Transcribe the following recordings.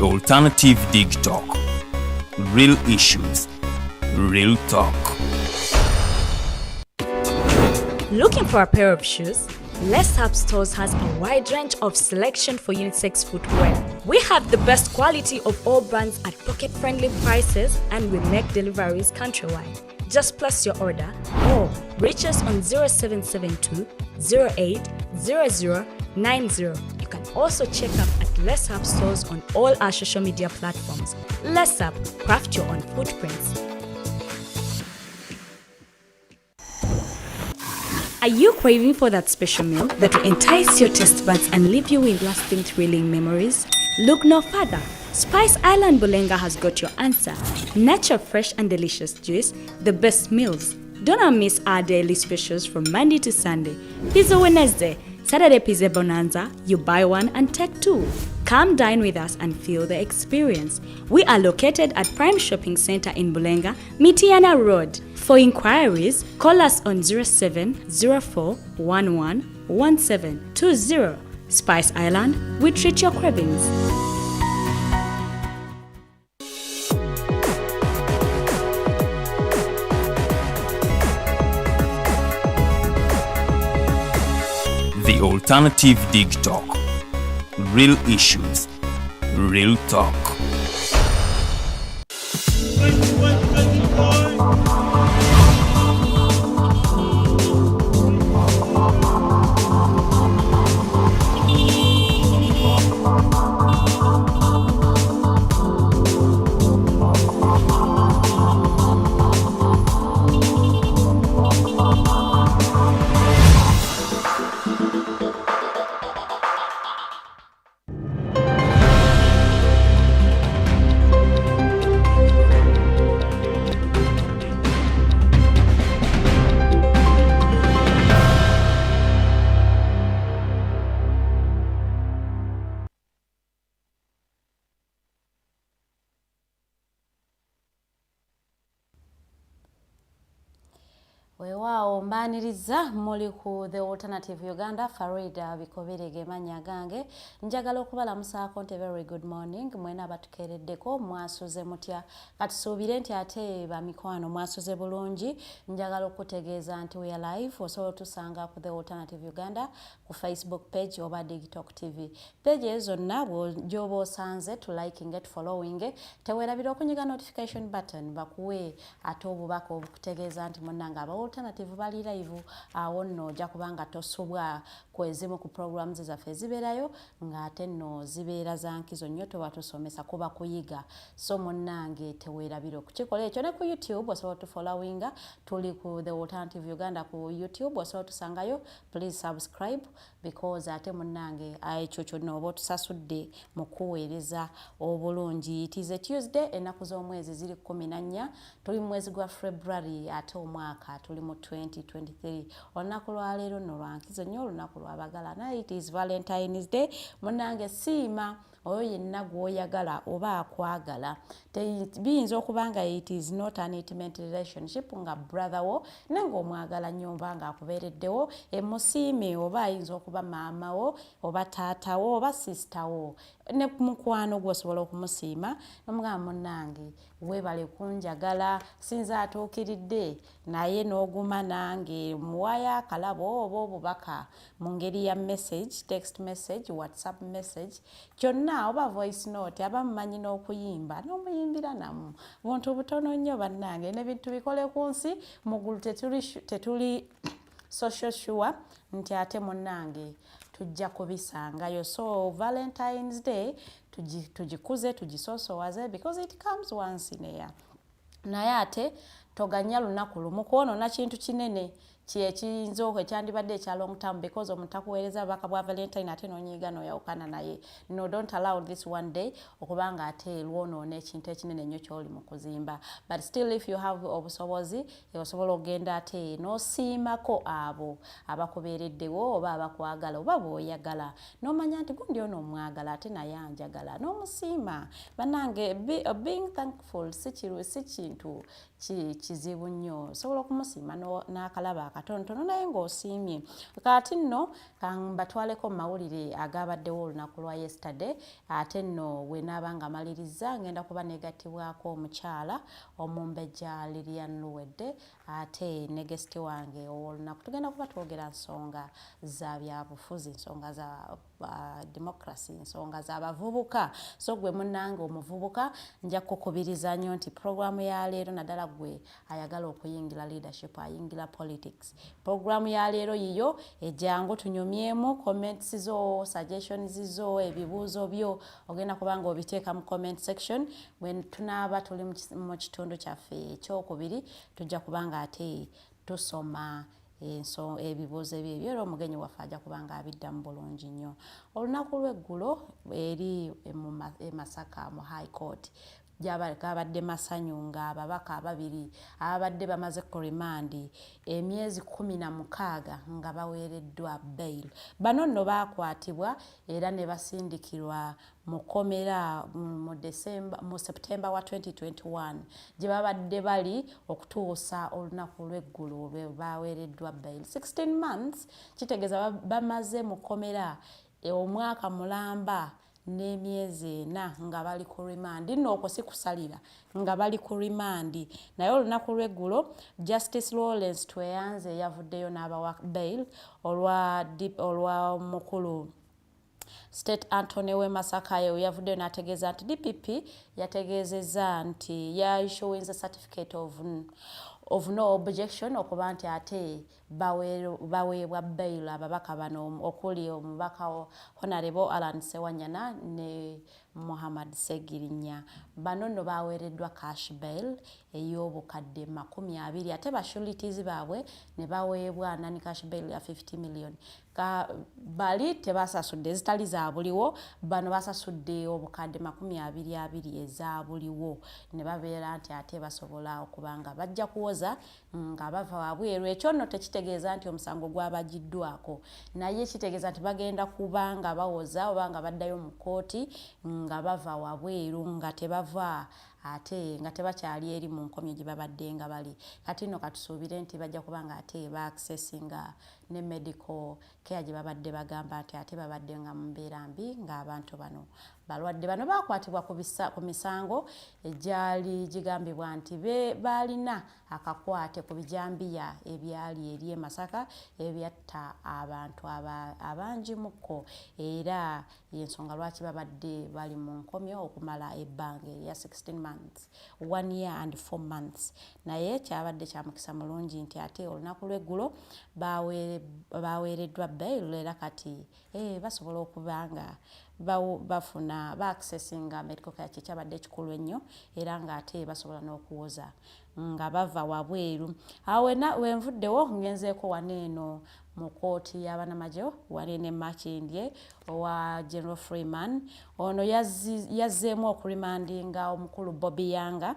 The alternative Digitalk. Real issues, real talk. Looking for a pair of shoes? Let's Up Stores has a wide range of selection for unisex footwear. We have the best quality of all brands at pocket-friendly prices, and we make deliveries countrywide. Just place your order or reach us on 0772 08 0090. You can also check up at Let's Up Stores on all our social media platforms. Let's Up, craft your own footprints. Are you craving for that special meal that will entice your taste buds and leave you with lasting thrilling memories? Look no further. Spice Island Bulenga has got your answer. Natural, fresh and delicious juice, the best meals. Don't miss our daily specials from Monday to Sunday. Pizza Wednesday, Saturday Pizza Bonanza, you buy one and take two. Come dine with us and feel the experience. We are located at Prime Shopping Center in Bulenga, Mitiana Road. For inquiries, call us on 0704 11 1720. Spice Island, we treat your cravings. The alternative Digitalk. Real issues, real talk. Weewaawo mbaaniriza muli ku The Alternative Uganda. Farida Bikoberege manya gange njagala okubalamusaako nti very good morning mwena abatukeereddeko mwasuze mutya katusuubire nti ate bamikwano mwasuze bulungi. Njagala okutegeeza nti we are live osobola otusanga ku The Alternative Uganda ku Facebook page oba Digitalk TV page ezo zonna gy'oba osanze tu liking tu following teweerabira okunyiga notification button bakuwe ate obubaka obukutegeeza nti munnanga Alternative bali live awo nno ojja kubanga tosubwa kwezimu ku programs zaffe zibeerayo ng'ate nno zibeera za nkizo nnyo tuba tusomesa kuba kuyiga so munnange teweerabira okukikola ekyo ne ku YouTube osobola tufollowinga tuli ku The Alternative Uganda ku YouTube osobola tusangayo please subscribe because ate munnange ekyo kyonna oba otusasudde mu kuweereza obulungi. It is a Tuesday ennaku z'omwezi ziri 14 tuli mu mwezi gwa February ate omwaka tuli mu 2023 olunaku lwa leero nno lwa nkizo nnyo olunaku lw'abagala naye it is Valentine's Day munnange siima oyo yenna gw'oyagala oba akwagala biyinza okuba nga it is not an intimate relationship nga brother wo naye ng'omwagala nnyo oba ng'akubeereddewo emusiime oba ayinza okuba maama wo oba taata wo oba sister wo ne mukwano gw'osobola okumusiima n'omugamba munnange weebale kunjagala sinza atuukiridde naye n'oguma nange muwayo akalabo oba obubaka mu ngeri ya message text message whatsapp message kyonna oba voice note aba mumanyi n'okuyimba n'omuyimbira namu buntu butono nnyo bannange n'ebintu bikole ku nsi muggulu tetuli social sure nti ate munnange tujja kubisangayo so Valentine's Day tugikuze tugisoosowaze because it comes once in a year naye ate toganya lunaku lumu kwonoona kintu kinene ekiyinza ekyandibadde ekya long term because omuntu akuweereza baka bwa Valentine ate n'onyiiga n'oyawukana naye no don't allow this one day okubanga ate lwonoona ekintu ekinene nnyo ky'oli mu kuzimba but still if you have obusobozi osobola okugenda ate n'osiimako abo abakubeereddewo oba abakwagala oba b'oyagala n'omanya nti gundi ono omwagala ate naye anjagala n'omusiima bannange being thankful si kintu kizibu nnyo osobola okumusiima n'akalaba akatonotono naye ng'osiimye. Kati nno batwaleko mu mawulire agabaddewo olunaku lwa yesterday ate nno we naaba nga maliriza ngenda kuba negatibwako omukyala Omumbejja Lilian Luwedde ate ne guest wange olunaku tugenda kuba twogera nsonga za byabufuzi, nsonga za democracy, nsonga z'abavubuka. So gwe munnange omuvubuka nja kukubiriza nnyo nti programu ya leero naddala gwe ayagala okuyingira leadership, ayingira politics, programu ya leero yiyo ejjangu tunyumyemu comments zo, suggestions zo, ebibuuzo byo ogenda kubanga obiteeka mu comment section. When tunaaba tuli mu kitundu kyaffe ekyokubiri tujja kubanga ate tusoma ebibuuzo ebyo era omugenyi waffe ajja kubanga abiddamu bulungi nnyo. Olunaku lw'eggulo eri e Masaka mu High Court gabadde masanyu nga ababaka ababiri ababadde bamaze ku rimandi emyezi 16 nga baweereddwa bail. Bano nno baakwatibwa era ne basindikirwa mu komera mu September wa 2021 gye babadde bali okutuusa olunaku lw'eggulo lwe baweereddwa bail. 16 months kitegeeza bamaze mu komera omwaka mulamba n'emyezi 4 nga bali ku rimandi, nno okwo si kusalira nga bali ku rimandi. Naye olunaku lw'eggulo Justice Lawrence Tweyanze yavuddeyo n'abawa bail olwa mukulu State Attorney w'e Masaka yavuddeyo n'ategeeza nti DPP yategeezezza nti yayishowinze certificate of no objection okuba nti ate baweebwa bail ababaka bano okuli omubaka Honorable Alan Sewanyana ne Muhammad Segirinya. Bano nno baweereddwa cash bail ey'obukadde 20 ate basulities baabwe ne baweebwa nani cash bail ya 50 million. Bali tebasasudde zitali za buliwo, bano basasudde obukadde 20 eza buliwo ne babeera nti ate basobola okubanga bajja kuwoza nga bava wabweru. Ekyo nno tekitegeeza nti omusango gwabagiddwako, naye kitegeeza nti bagenda kubanga bawoza oba nga baddayo mu kooti nga bava wabweru nga tebava ate nga tebakyali eri mu nkomyo gye babadde nga bali. Kati nno katusuubire nti bajja kubanga ate ba accessinga ne medical care gye babadde bagamba nti ate babadde nga mu mbeera mbi ng'abantu bano balwadde. Bano bakwatibwa ku misango egyali gigambibwa nti balina akakwate ku bijambiya ebyali eri e Masaka ebyatta abantu abanjimukko, era y'ensonga lwaki babadde bali mu nkomyo okumala ebbanga ya 16 months, 1 year and 4 months. Naye kyabadde kya mukisa mulungi nti ate olunaku lw'eggulo baweereddwa bail era kati basobola okubanga bafuna accessinga medical care kyabadde kikulu ennyo era nga ate basobola n'okuwoza nga bava wabweru. Awo wenvuddewo ngenzeeko waneeno mu kooti y'abanamagye waneeno Makindye owa General Freeman. Ono yazzeemu okurimandinga omukulu Bobby Yanga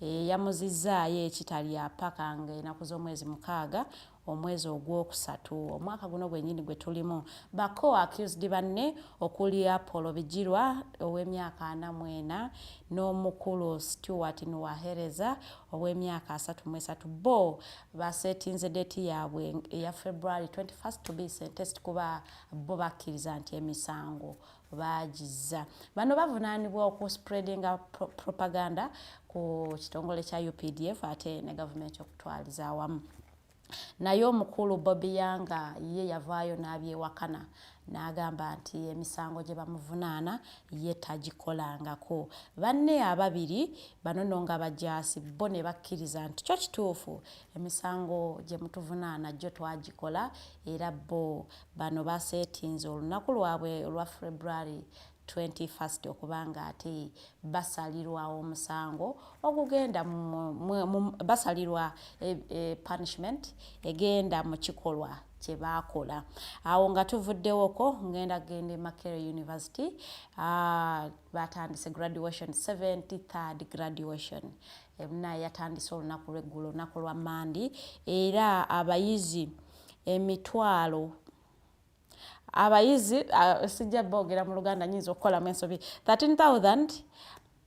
yamuzizaayo ekitali apaka nga ennaku z'omwezi 6 omwezi ogwokusatu omwaka guno gwennyini gwe tulimu. Bako accused banne okuli Apollo Bijirwa ow'emyaka 44 n'omukulu Stuart Nuwahereza ow'emyaka 33 bo basetinze date yaabwe eya February 21st to be sentenced kuba bo bakkiriza nti emisango bagiza. Bano bavunaanibwa okuspreadinga propaganda ku kitongole kya UPDF ate ne government okutwaliza awamu. Naye omukulu Bobby Yanga ye yavaayo n'abyewakana n'agamba nti emisango gye bamuvunaana ye tagikolangako. Banne ababiri bano nno nga bajaasi bo ne bakkiriza nti kyo kituufu emisango gye mutuvunaana gyo twagikola, era bo bano baseetinze olunaku lwabwe olwa February 21st okubanga ate basalirwa omusango okugenda basalirwa punishment egenda mu kikolwa kye baakola. Awo nga tuvuddewoko ngenda genda Makerere University batandise graduation 73rd graduation naye yatandise olunaku lw'eggulo olunaku lwa Mandi, era abayizi emitwalo abayizi sijja boogera mu Luganda nyinza okukolamu ensobi 13,000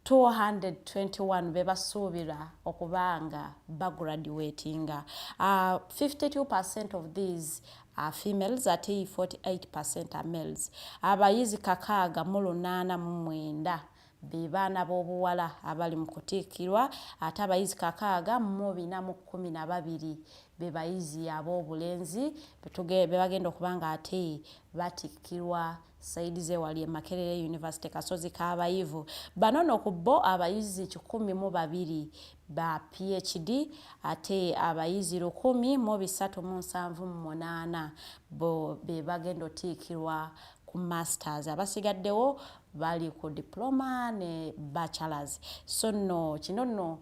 221 bebasuubira okubanga bagraduatinga. 52% of these are females ate 48% are males. Abayizi 689 bebaana b'obuwala abali mu kutiikirwa ate abayizi 612 bebayizi ab'obulenzi bebagenda okubanga ate batikkirwa saidi ze wali e Makerere University Kasozi k'abayivu. Bano no ku bo abayizi 102 ba PhD ate abayizi 137 bo bebagenda otiikirwa ku masters. Abasigaddewo bali ku diploma ne bachelors. So no kino nno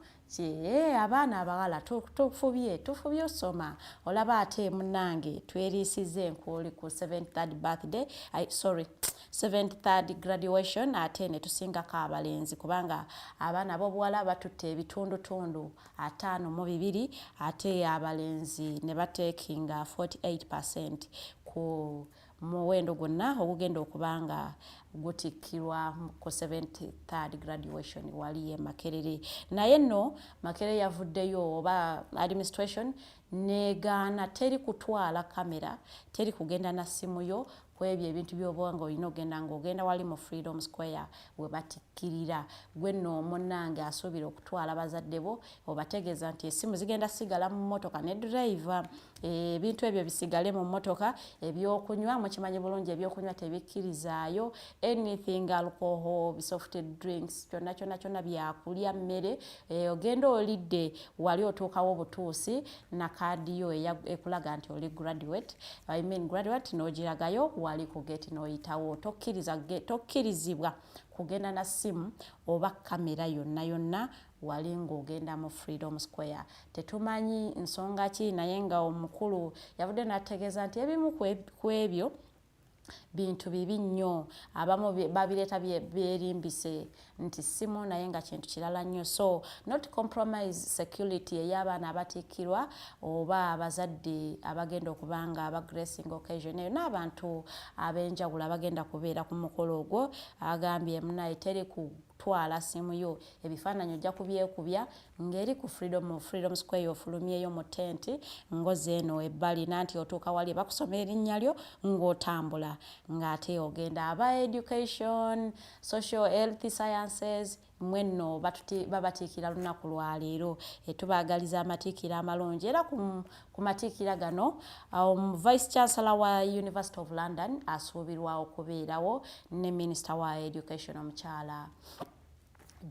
abaana abawala tufubye osoma. Olaba ate munnange tweriisize nkuuli ku 73rd birthday 73rd graduation ate ne tusingako abalenzi kubanga abaana b'obuwala batutte ebitundutundu 52 ate abalenzi ne bateekinga 48% ku muwendo gwonna ogugenda okubanga gutikkirwa ku 73rd graduation wali e Makerere. Naye nno Makerere yavuddeyo oba administration negaana teri kutwala kamera, teri kugenda na simu yo kwebyo ebintu by'obwanga olina ogenda ng'ogenda wali mu Freedom Square we batikkirira. Gwe nno munnange asuubira okutwala bazadde bo obategeeza nti essimu zigenda sigala mu mmotoka ne driver, ebintu ebyo bisigale mu mmotoka. Ebyokunywa mukimanyi bulungi ebyokunywa tebikkirizaayo, anything alcohol, soft drinks, kyonna byakulya, mmere ogenda olidde wali otuukawo obutuusi na kaadi yo ekulaga nti oli graduate n'ogiragayo wali ku gate n'oyitawo. Tokkirizibwa kugenda na simu oba kamera yonna wali ng'ogenda mu Freedom Square. Tetumanyi nsonga ki naye nga omukulu yavudde n'ategeeza nti ebimu ku ebyo bintu bibi nnyo, abamu babireeta byerimbise nti simu naye nga kintu kirala nnyo. So not compromise security ey'abaana abatikkirwa oba abazadde abagenda okubanga abagracing occasion eyo n'abantu ab'enjawulo abagenda kubeera ku mukolo ogwo. Agambye munaye teri kutwala simu yo, ebifaananyi ojja kubyekubya ng'eri ku Freedom Square ofulumyeyo mu tenti ngozi eno ebbali nanti otuuka wali bakusoma erinnya lyo ng'otambula ng'ate ogenda. Aba education, social health sciences mwenno babatiikira lunaku lwa leero. Tubaagaliza amatiikira amalungi era ku matiikira gano Vice Chancellor wa University of London asuubirwa okubeerawo ne Minister wa Education omukyala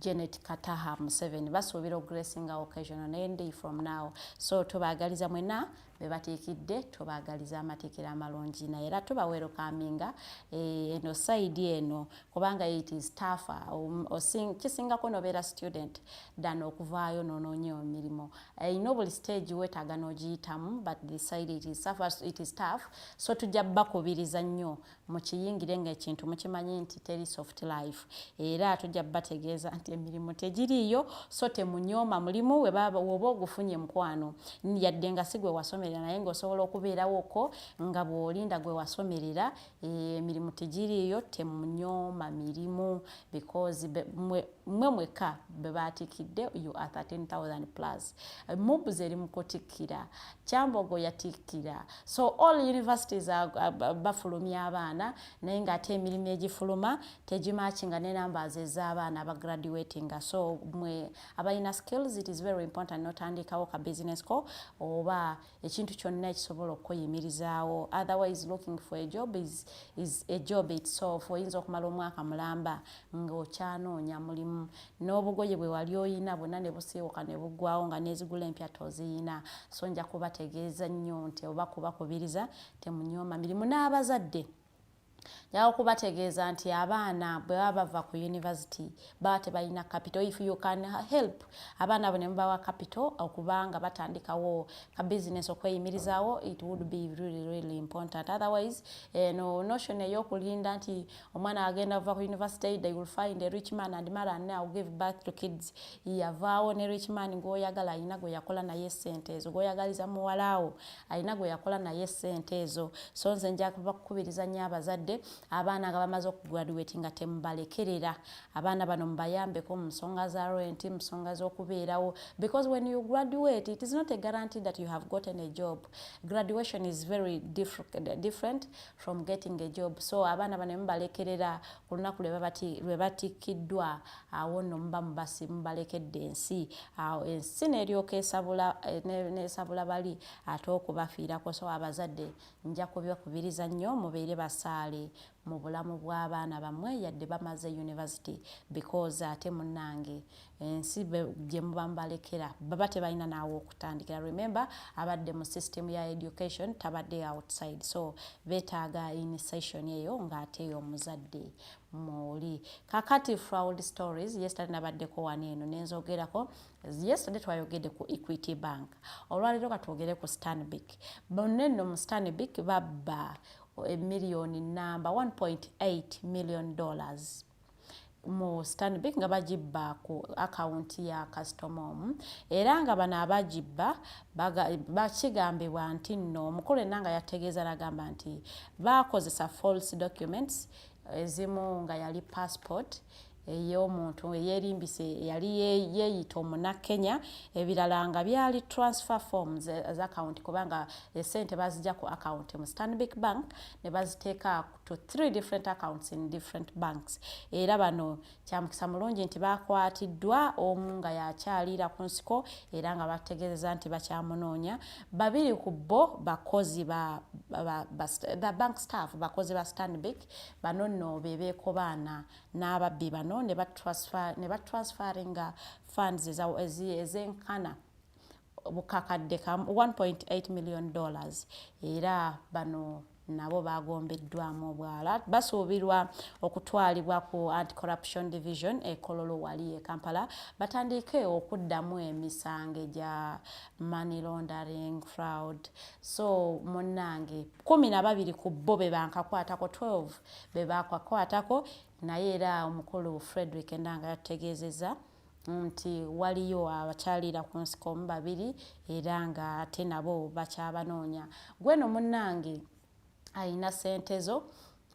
Janet Kataha Museveni basuubira okugracinga occasion on any day from now. So tubaagaliza mwena bebatiikidde, tubaagaliza amatiikira amalungi naye era tubawerokaminga eno side eno kubanga it is tougher kisingako nobeera student than okuvaayo nonoonye emirimu. Ino buli stage weetaaga n'ogiyitamu but the side it is tough. So tujja bakubiriza nnyo mukiyingire ng'ekintu mukimanyi nti teri soft life era tujja bategeeza nti emirimu tegiriiyo. So temunyooma mulimu woba ogufunye mukwano yadde nga si gwe wasomerera naye ng'osobola okubeerawoko nga bw'olinda gwe wasomerera. Emirimu tegiriiyo, temunyooma mirimu because mwe mweka bebaatikidde you are 13,000 plus. Mubuze eri mu kutikkira, Kyambogo yatikkira. So all universities bafulumya abaana naye ng'ate emirimu egifuluma tegimatchinga ne numbers ez'abaana abagraduatinga. So mwe abalina skills it is very important n'otandikawo ka business ko oba ekintu kyonna ekisobola okuyimirizaawo. Otherwise looking for a job is a job itself. Oyinza okumala omwaka mulamba ng'okyanoonya mulimu n'obugoye bwe wali oyina bwonna ne busiiwuka ne buggwawo nga n'ezigula empya toziyina. So nja kubategeeza nnyo nti oba kubakubiriza temunyooma mirimu. N'abazadde njaga kubategeeza nti abaana bwe baba bava ku university baba tebalina capital. If you can help abaana abo ne mubawa capital okubanga batandikawo ka business okweyimirizaawo it would be really important. Otherwise no notion ey'okulinda nti omwana agenda kuva ku university they will find a rich man and marry and now give birth to kids. Yavaawo ne rich man ng'oyagala alina gwe yakola naye ssente ezo, g'oyagaliza muwalaawo alina gwe yakola naye ssente ezo. So nze nja kubakubiriza nnyo abazadde abazadde abaana nga bamaze okugraduate nga temubalekerera abaana bano mubayambeko mu nsonga za rent mu nsonga z'okubeerawo because when you graduate it is not a guarantee that you have gotten a job. Graduation is very different from getting a job. So abaana bano mubalekerera ku lunaku lwe batikiddwa awo nno muba mubalekedde ensi awo ensi n'eryoka nesabula bali ate okubafiirako. So abazadde nja kubakubiriza nnyo mubeere basaale mu bulamu bw'abaana bammwe yadde bamaze university because ate munnange ensi gye muba mubalekera baba tebalina naawe okutandikira. Remember abadde mu system ya education tabadde outside, so beetaaga initiation eyo ng'ate eyo omuzadde muli. Kakati fraud stories yesterday nabaddeko wano eno nenzogerako. Yesterday twayogedde ku Equity Bank, olwaleero katwogere ku Stanbic. Bonna nno mu Stanbic babba million number $1.8 million mu Stanbic nga bagibba ku account ya customer era nga bano abagibba bakigambibwa nti nno omukulu enanga yategeeza nagamba nti bakozesa false documents ezimu nga yali passport ey'omuntu eyerimbise yali yeeyita omunnakenya, ebirala nga byali transfer forms za account kubanga esente bazijja ku account mu Stanbic Bank ne baziteeka to 3 different accounts in different banks. Era bano kyamukisa mulungi nti bakwatiddwa omu nga yakyaliira ku nsiko era nga bategeeza nti bakyamunoonya. Babiri ku bo bakozi ba bank staff, bakozi ba Stanbic. Bano nno bebeeko baana n'ababbi bano ne batransferinga funds ezenkana bukakadde ka $1.8 million era bano nabo bagombeddwamu obwala. Basuubirwa okutwalibwa ku Anti-Corruption Division Kololo wali e Kampala batandike okuddamu emisango gya money laundering, fraud. So munnange 12 ku bo be bankakwatako, 12 be bakakwatako, naye era omukulu Frederick Endanga yategeezezza nti waliyo abakyaliira ku nsiko 2 era nga ate nabo bakyabanoonya. Gweno munnange ayina sente zo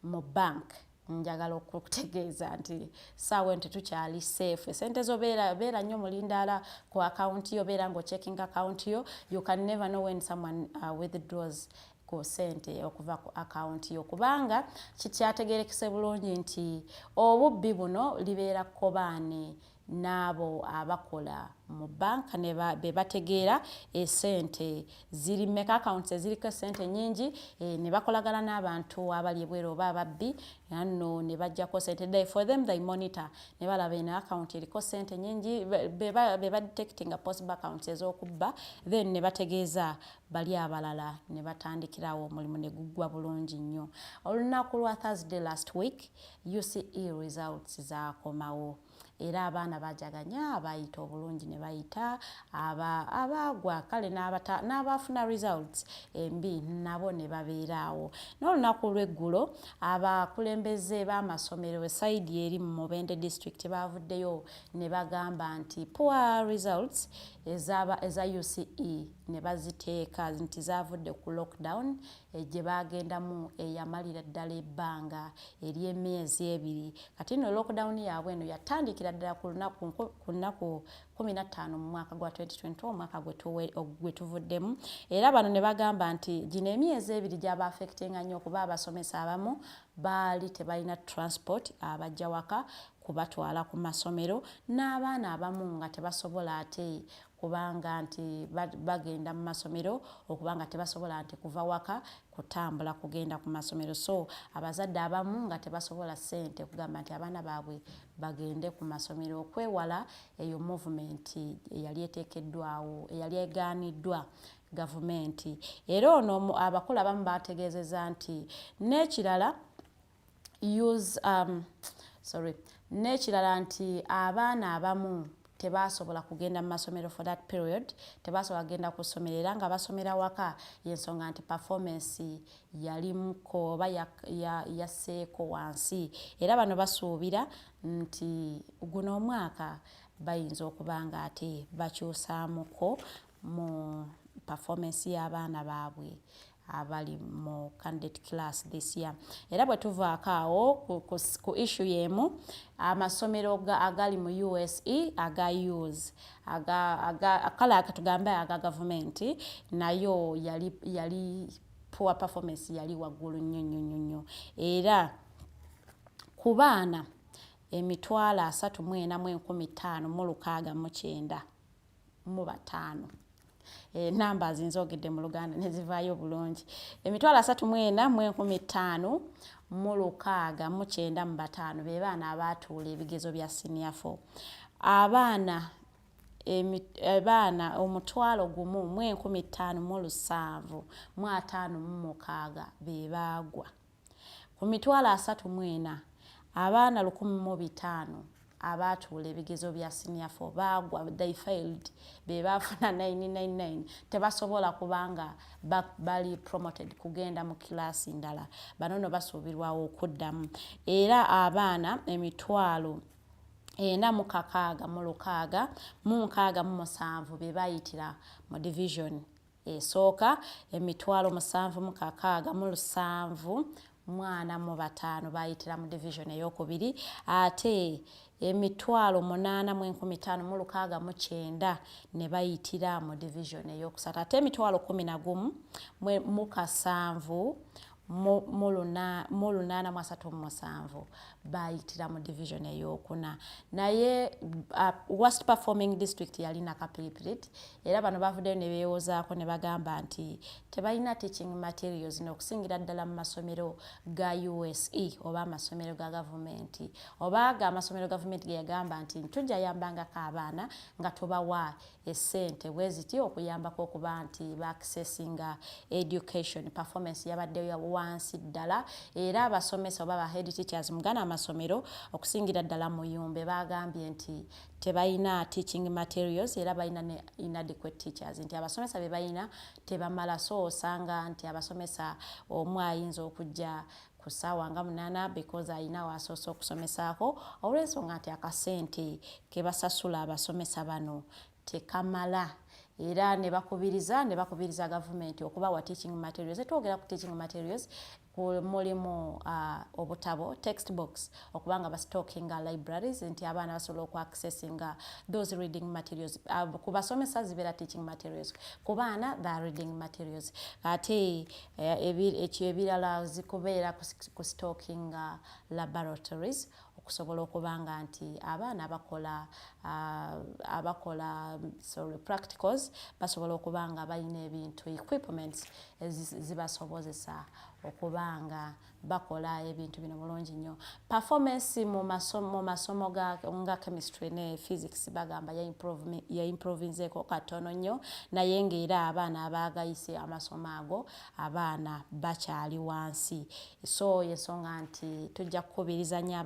mu bank, njagala okutegeeza nti saawa nti tukyali safe. Sente zo beera nnyo mulindaala ku account yo, beera ngo checking account yo. You can never know when someone withdraws ku sente okuva ku account yo, kubanga kikyategerekese bulungi nti obubbi buno libeera kobaane n'abo abakola mu bank ne bategeera esente ziri meka accounts eziriko sente nyingi ne bakolagana n'abantu abali ebweru oba ababbi nno ne bajjako sente. For them they monitor ne balaba eno account eriko sente nyingi be detecting possible accounts ez'okubba, then ne bategeeza bali abalala ne batandikirawo omulimu ne guggwa bulungi nnyo. Olunaku lwa Thursday last week UCE results zaakomawo era abaana bajaganya abayita obulungi ne bayita abagwa kale n'abafuna results embi nabo ne babeeraawo. N'olunaku lw'eggulo abakulembeze b'amasomero esaidi eri mu Mubende district bavuddeyo ne bagamba nti poor results eza UCE ne baziteeka nti zavudde ku lockdown gye bagendamu eyamalira ddala ebbanga ery'emyezi 2. Kati no lockdown yaabwe eno yatandikira ddala ku lunaku 15 mu mwaka gwa 2020 omwaka gwe tuvuddemu. Era bano ne bagamba nti gino emyezi 2 gyaba affectinga nnyo kuba abasomesa abamu baali tebalina transport abajja waka kubatwala ku masomero, n'abaana abamu nga tebasobola ate kubanga nti bagenda mu masomero okubanga tebasobola nti kuva waka kutambula kugenda ku masomero. So abazadde abamu nga tebasobola sente kugamba nti abaana baabwe bagende ku masomero okwewala eyo movement eyali eteekeddwawo eyali egaaniddwa gavumenti. Era ono abakola abamu bategeezezza nti n'ekirala nti abaana abamu tebasobola kugenda mu masomero for that period, tebasobola kugenda ku ssomero era nga basomera waka y'ensonga nti performance yalimuko oba yasseeko wansi. Era bano basuubira nti guno omwaka bayinza okuba nga ate bakyusaamuko mu performance y'abaana baabwe abali mu candidate class this year. Era bwe tuvaako awo ku issue yemu amasomero agali mu USE aga use akala akatugambe aga government nayo yali poor performance yali waggulu nnyo era ku baana 34,159 mu bataano. Numbers nzogedde mu Luganda ne zivaayo bulungi. 34,159 mu 695 be baana abaatuula ebigezo bya senior 4. Abaana omutwalo gumu 1,557 be baagwa. Ku 34,000 abaana 1,500 abaatuula ebigezo bya senior 4 baagwa, they failed, be baafuna 999 tebasobola kubanga bali promoted kugenda mu kilaasi ndala, bano no basuubirwawo okuddamu. Era abaana 46,667 be bayitira mu division esooka, 7,667 bayitira mu division ey'okubiri, ate 8,859 ne bayitira mu division ey'okusatu, ate 11,700 mu 837 bayitira mu division ey'okuna. Naye worst performing district yali Nakapiripirit, era bano bavuddeyo ne beewozaako ne bagamba nti tebalina teaching materials n'okusingira ddala mu masomero ga USE oba amasomero ga gavumenti oba ga amasomero gavumenti ge yagamba nti tujja yambangako abaana nga tubawa essente bwe ziti okuyambako okuba nti ba-accessinga education performance yabaddeyo wansi ddala. Era abasomesa oba ba head teachers mugana amasomero okusingira ddala mu Yumbe bagambye nti tebalina teaching materials era balina ne inadequate teachers, nti abasomesa be balina tebamala. So osanga nti abasomesa omu ayinza okujja ku ssaawa nga 8 because ayina wasoose okusomesaako olw'ensonga nti akasente ke basasula abasomesa bano tekamala. Era ne bakubiriza gavumenti okubawa teaching materials. Twogera ku teaching materials mulimu obutabo textbooks okubanga bastockinga libraries nti abaana basobola okuaccessinga those reading materials. Ku basomesa zibeera teaching materials, ku baana the reading materials. Ate ebirala zikubeera ku stockinga laboratories okusobola okubanga nti abaana abakola practicals basobola okubanga balina ebintu equipments zibasobozesa okubanga bakola ebintu bino bulungi nnyo. Performance mu masomo nga chemistry ne physics bagamba ya improvinzeeko katono nnyo, naye ng'era abaana abaagayise amasomo ago abaana bakyali wansi. So yensonga nti tujja kukubiriza nnyo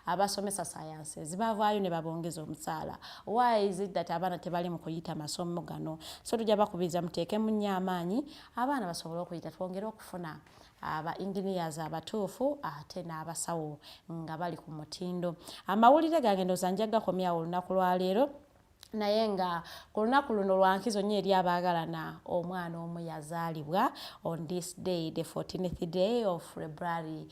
abasomesa sciences bavaayo ne babongeza omusaala. Why is it that abaana tebali mu kuyita masomo gano? So tujja bakubiriza muteekemu nnyo amaanyi abaana basobole okuyita, twongere okufuna aba engineers abatuufu ate n'abasawo nga bali ku mutindo. Amawulire gange ndowooza nja gakomyawo olunaku lwa leero, naye nga ku lunaku luno lwa nkizo nnyo eri abaagalana omwana omu yazaalibwa on this day the 14th day of February.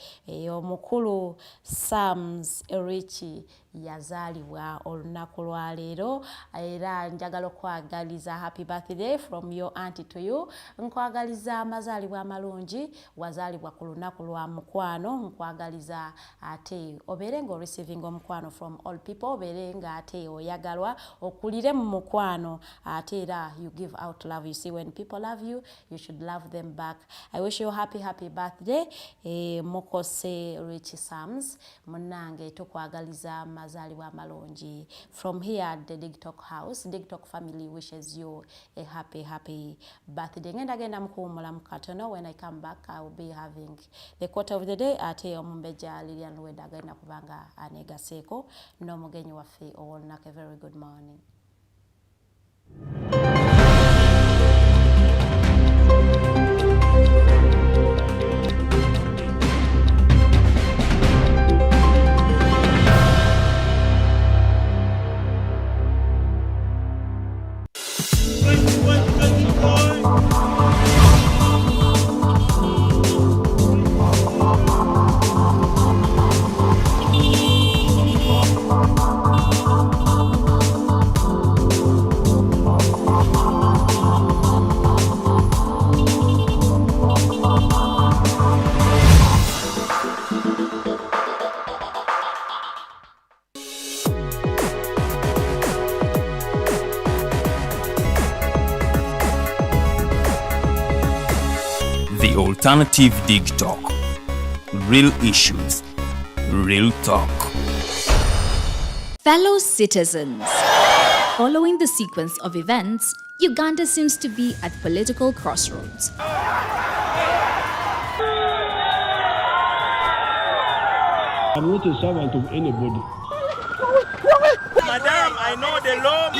Omukulu Sams Erichi yazaalibwa olunaku lwa leero, era njagala okwagaliza happy birthday from your auntie to you. Nkwagaliza amazaalibwa amalungi, wazaalibwa ku lunaku lwa mukwano. Nkwagaliza ate obeere nga receiving omukwano from all people, obeere nga ate oyagalwa, okulire mu mukwano, ate era you give out love. You see, when people love you, you should love them back. I wish you happy birthday. Mukose Richie Sams munange tukwagaliza amazaalibwa amalungi. From here at the Digitalk house, Digitalk family wishes you a happy birthday. Ngenda mukuwumula mukatono. When I come back, I will be having the quote of the day. Ate omumbeja Lilian Luweda agenda kubanga anegaseeko n'omugenyi waffe ow'olunaku. A very good morning. The Alternative Digitalk. Real issues, real talk. Fellow citizens, following the sequence of events, Uganda seems to be at political crossroads. I'm not a servant of anybody. Madam, I know the law.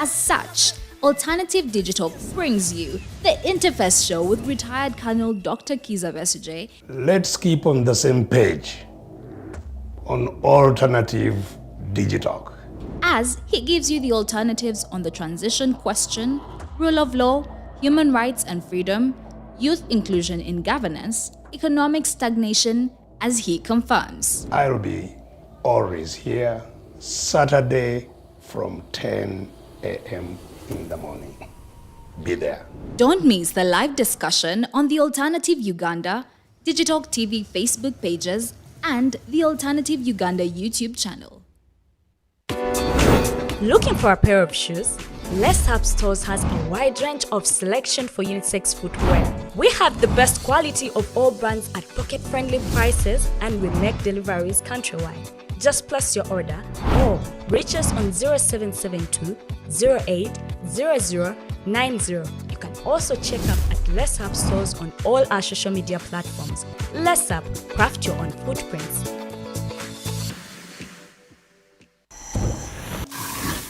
As such, Alternative Digital brings you the Interface Show with retired Colonel Dr. Kiza Besuje. Let's keep on the same page on Alternative Digitalk. As he gives you the alternatives on the transition question, rule of law, human rights and freedom, youth inclusion in governance, economic stagnation, as he confirms. I'll be always here Saturday from 10 a.m. in the morning. Be there. Don't miss the live discussion on the Alternative Uganda, Digitalk TV Facebook pages, and the Alternative Uganda YouTube channel. Looking for a pair of shoes? Less Up Stores has a wide range of selection for unisex footwear. We have the best quality of all brands at pocket-friendly prices, and we make deliveries countrywide. Just place your order or reach us on 0772 08 0090. You can also check up at Less Up Stores on all our social media platforms. Less Up, craft your own footprints.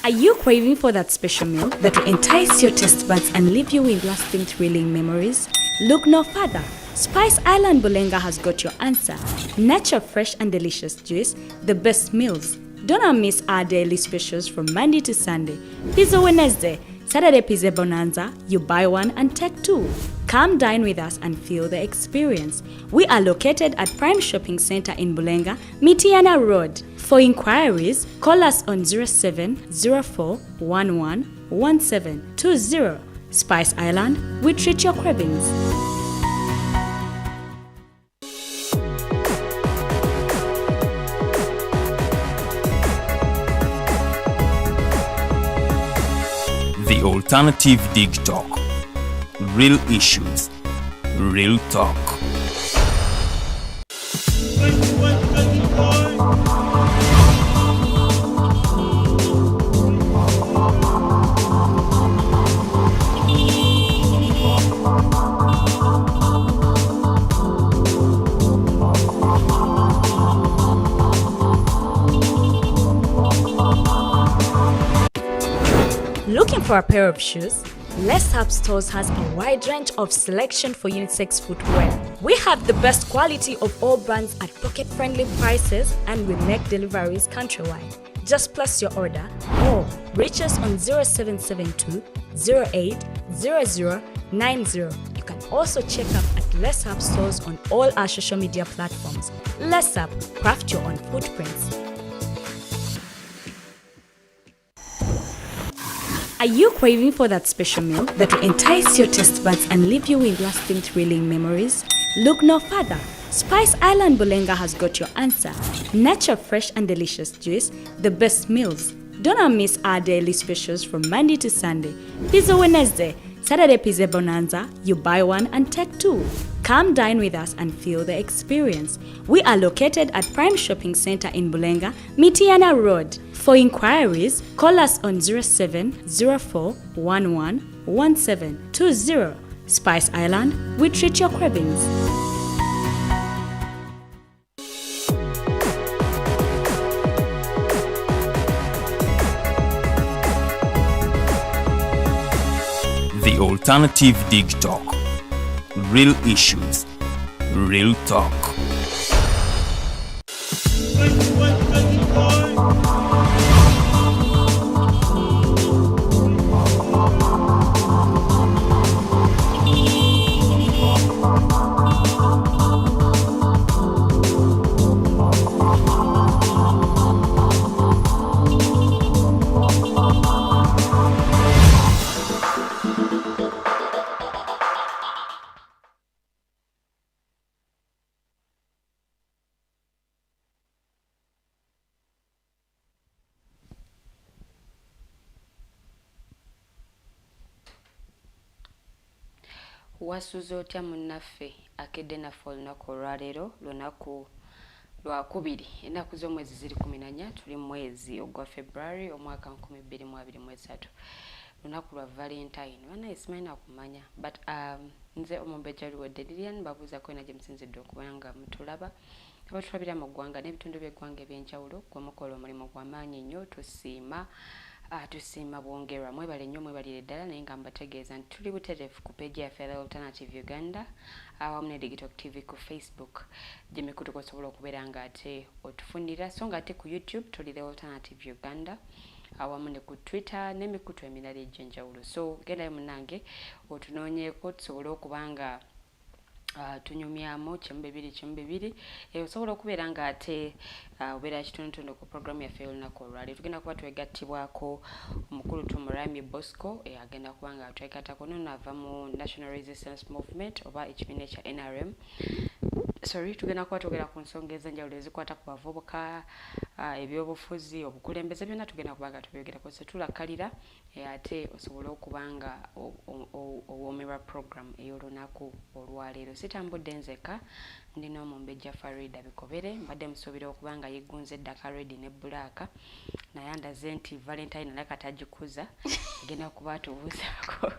Are you craving for that special meal that will entice your taste buds and leave you with lasting thrilling memories? Look no further. Spice Island Bulenga has got your answer. Natural, fresh and delicious juice, the best meals. Don't miss our daily specials from Monday to Sunday. Pizza Wednesday, Saturday Pizza Bonanza, you buy one and take two. Come dine with us and feel the experience. We are located at Prime Shopping Center in Bulenga, Mitiana Road. For inquiries, call us on 0704111720. Spice Island, we treat your cravings. The Alternative Digitalk. Real issues, real talk. Looking for a pair of shoes? Less Up Stores has a wide range of selection for unisex footwear. We have the best quality of all brands at pocket-friendly prices, and we make deliveries countrywide. Just place your order or reach us on 0772 08 0090. You can also check up at Less Up Stores on all our social media platforms. Less Up, craft your own footprints. Are you craving for that special meal that will entice your taste buds and leave you with lasting thrilling memories? Look no further. Spice Island Bulenga has got your answer. Natural, fresh and delicious juice, the best meals. Don't miss our daily specials from Monday to Sunday. Pizza Wednesday, Saturday Pizza Bonanza, you buy one and take two. Come dine with us and feel the experience. We are located at Prime Shopping Center in Bulenga, Mitiana Road. For inquiries, call us on 0704111720. Spice Island, we treat your cravings. The Alternative Digitalk. Real issues, real talk. wasuza otya munnaffe akedde naffe olunaku olwaleero lunaku lwakubiri ennaku z'omwezi ziri 14 tuli mu mwezi ogwa February omwaka 2023 lunaku lwa Valentine banaye simanyi nakumanya but nze omumbejja luwedde Lilian babuuza ko ena gye musinzidde okubanga mutulaba abatulabira mu ggwanga n'ebitundu by'eggwanga eby'enjawulo gwe mukola omulimu gw'amaanyi nnyo tusiima bwongerwa mwebale nnyo mwebalire ddala naye nga mbategeeza nti tuli butereevu ku peegi yaffe ya Alternative Uganda awamu ne Digitalk TV ku Facebook gye mikutu kosobola okubeera nga ate otufunira so nga ate ku YouTube tuli the Alternative Uganda awamu ne ku Twitter n'emikutu emirala egy'enjawulo so gendayo munnange otunoonyeeko tusobole okubanga tunyumyamu kyembibiri osobola okubeera nga ate obeera kitonotono ku programu yaffe y'olunaku olwaleero tugenda kuba twegattibwako omukulu Tumuramye Bosco agenda kuba nga twegattako nono ava mu National Resistance Movement oba ekibiina ekya NRM tugenda kuba twogera ku nsonga ez'enjawulo ezikwata ku bavubuka ebyobufuzi obukulembeze byonna tugenda kuba nga tubyogerako so tulakkalira ate osobole okuba nga owoomerwa programu ey'olunaku olwaleero sitambudde nzeka ndina omumbejja Farida Bikobere mbadde musuubira okuba nga yeggunze eddaka redi ne bbulaaka naye andaze nti Valentine alaka tagikuza agenda kuba tubuuzaako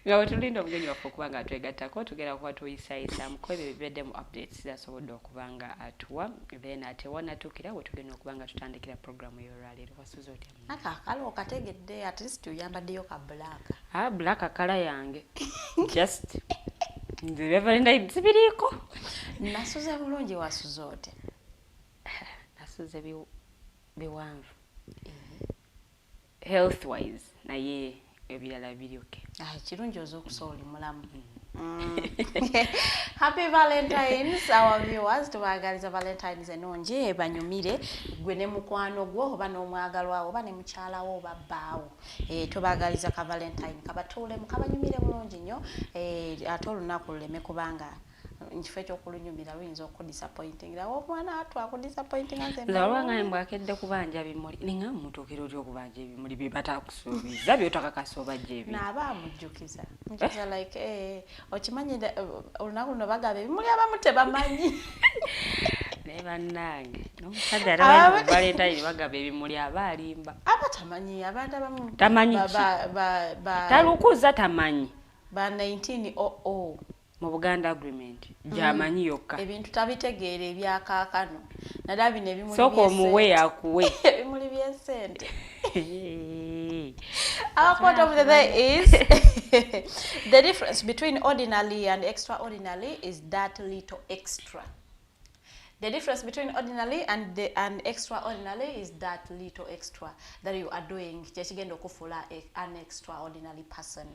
nga wetulinda omugenyi waffe okuba nga atwegattako tugenda kuba tuyisaayisamuko ebyo bibedde mu updates zasobodde okuba nga atuwa then ate wanatuukira we tugenda okuba nga tutandikira programu y'olwaleero wasuza otya akakalo okategedde at least oyambaddeyo ka black black akala yange just nze Valentine zibiriiko nasuze bulungi wasuza otya nasuze biwanvu health wise naye ebirala biryoke kirungi ozokusobola oli mulamu Happy Valentines our viewers tubagaliza Valentines enongi ebanyumire gwe ne mukwano gwo oba n'omwagalwa oba ne mukyala wo oba bbaawo tubagaliza ka Valentine kabatuule mukabanyumire bulungi nnyo ate olunaku luleme kubanga nkifo ekyokulunyumira luyinza okudisappointing era omwana twakudisappointing nzalwanga mbwakedde kubanja bimuli ninga mutuukira oti okubanja ebimuli bye batakusuubiza byotakakasa obajja ebi naaba amujjukiza like okimanyi olunaku luno bagaba ebimuli abamu tebamanyi naye bannange n'omusajja era Valentine bagaba ebimuli aba alimba aba tamanyi abantu abamu tamanyi talukuza tamanyi ba 1900 mu Buganda agreement jamanyi yokka ebintu tabitegeera ebyakaakano nada bino ebimuli soko omuwe yakuwe ebimuli by'esente our quote of the day is the difference between ordinary and extraordinary is that little extra. The difference between ordinary and extraordinary is that little extra that you are doing. Kyekigenda okufuula an extraordinary person.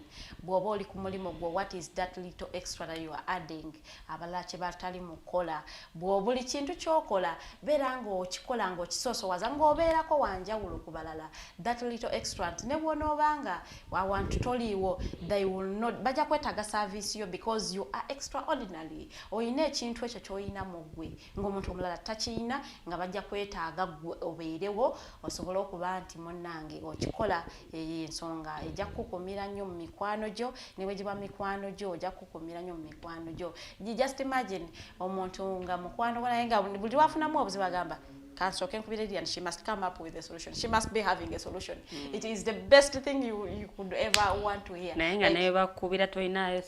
Bw'oba oli ku mulimu gwo, what is that little extra that you are adding? Abalala kye batali mukola. Buli kintu ky'okola beera ng'okikola ng'okisoosowaza ng'obeerako wanjawulo ku balala. That little extra ne bw'onoobanga awantu toliiwo, they will not bajja kwetaaga service yo because you are extraordinary. Oyina ekintu ekyo ky'oyina mu ggwe omuntu omulala takiyina nga bajja kwetaaga obeerewo osobole okuba nti munnange okikola ensonga ejja kukukumira nnyo mu mikwano gyo ne bwe giba mikwano gyo ojja kukukumira nnyo mu mikwano gyo. Just imagine omuntu nga mukwano gwo naye nga buli wafunamu obuzibu agamba Council and she must come up with a solution. She must be having a solution. It is the best thing you could ever want to hear. Nayenga neba kubira toina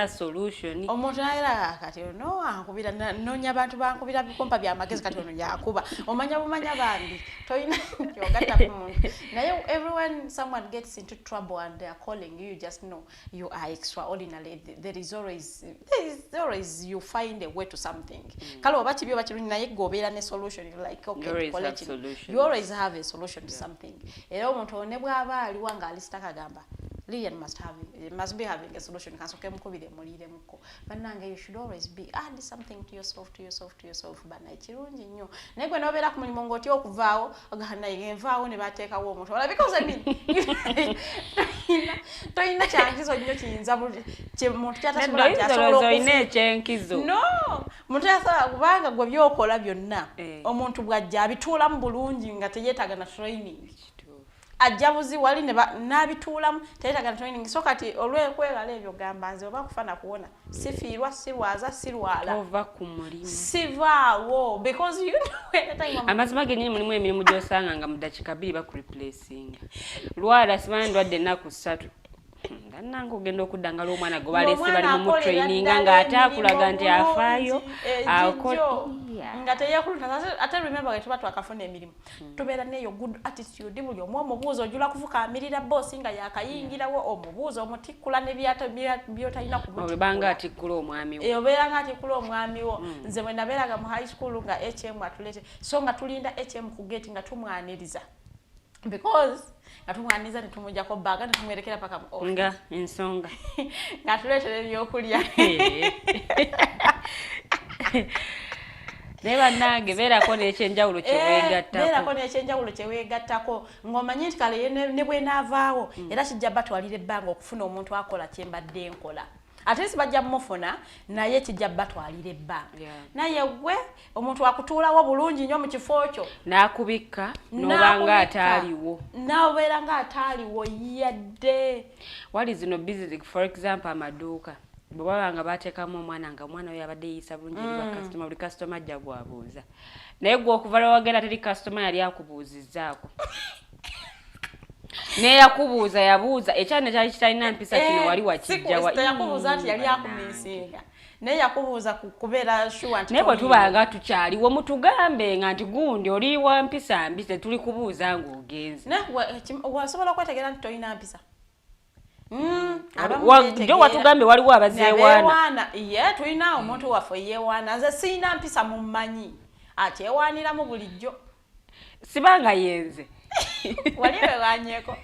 solution. Omuntu ayira kati no akubira nonya abantu bankubira bikompa bya magezi kati ono yakuba. Omanya bumanya bandi toina yogata ku muntu. Naye everyone someone gets into trouble and they are calling you just know you are extraordinary. There is always you find a way to something. Kale oba kibyo bakirungi naye gobe a solution like okay you always have a solution to something era omuntu ne bwaba ali wanga alistaka gamba Lilian must be having a solution kasoke mukubire mulire muko banange you should always be add something to yourself bana kirungi nnyo naye gwe nobera ku mulimo ngoti okuvaawo ogana yenvaawo ne bateekawo omuntu wala because I mean toyina kyankizo nnyo kiyinza muntu kyatasobola ekyenkizo no muntu yasaba kubanga gwe byokola byonna omuntu bwajja abituulamu bulungi nga teyeetaaga na training ajabuzi wali ne nabituulamu teetagana training so kati olwekwegala ebyo gamba nze oba kufana kuwona sifiirwa sirwaza sirwala ova ku mulimu sivaawo because you know at time amazima genyini mulimu emirimu gy'osanga nga mu dakiika 2 bakureplacinga lwala simanyi ndwadde ennaku 3 nange ogenda okuddangala omwana gwe baleese bali mu training ng'ate akulaga nti afaayo nga teyekulunta ate remember nga tuba twakafuna emirimu tubeera neyo good attitude buli omu omubuuzo ojula kufukamirira boosi nga yakayingirawo omubuuzo omutikkula ne byotalina kumubanga atikkula omwami wo obeera nga atikkula omwami wo nze bwe nabeeraga mu high school nga HM atulete so nga tulinda HM ku gate nga tumwaniriza because ngatumwaniriza netumujjako baga netumwerekera paka mu office nga ensonga nga tuleetera ebyokulya Neba nange beerako n'ekyenjawulo kyeweegattako ng'omanyi nti kale ne bwenaavaawo era kijja batwalira ebbanga okufuna omuntu akola kyembadde nkola ate si bajja mufuna naye kijja batwalira ebbanga naye gwe omuntu akutuulawo bulungi nnyo mu kifo kyo n'akubikka n'obanga ataaliwo n'obeera nga ataaliwo yadde wali zino business for example amaduuka bwe baba nga bateekamu omwana nga omwana oyo abadde yeeyisa bulungi eri bakasitoma buli kasitoma ajja gwabuuza naye gwe okuva lwe wagenda teri kasitoma yali akubuuzizzaako neyakubuuza yabuuza ekyana kyali kitalina mpisa kino wali wakijjawa yakubuuza nti yali akumisinga naye yakubuuza kubeera sure nti naye bwe tubanga tukyaliwo mutugambe nga nti gundi oli wa mpisa mbi tetuli kubuuza ng'ogenze wasobola okwetegeera nti tolina mpisa jo watugambe waliwo abazeewaana ye tulina omuntu waffe yeewaana nze siina mpisa mummanyi akyewaaniramu bulijjo sibanga yenze wali wewaanyeko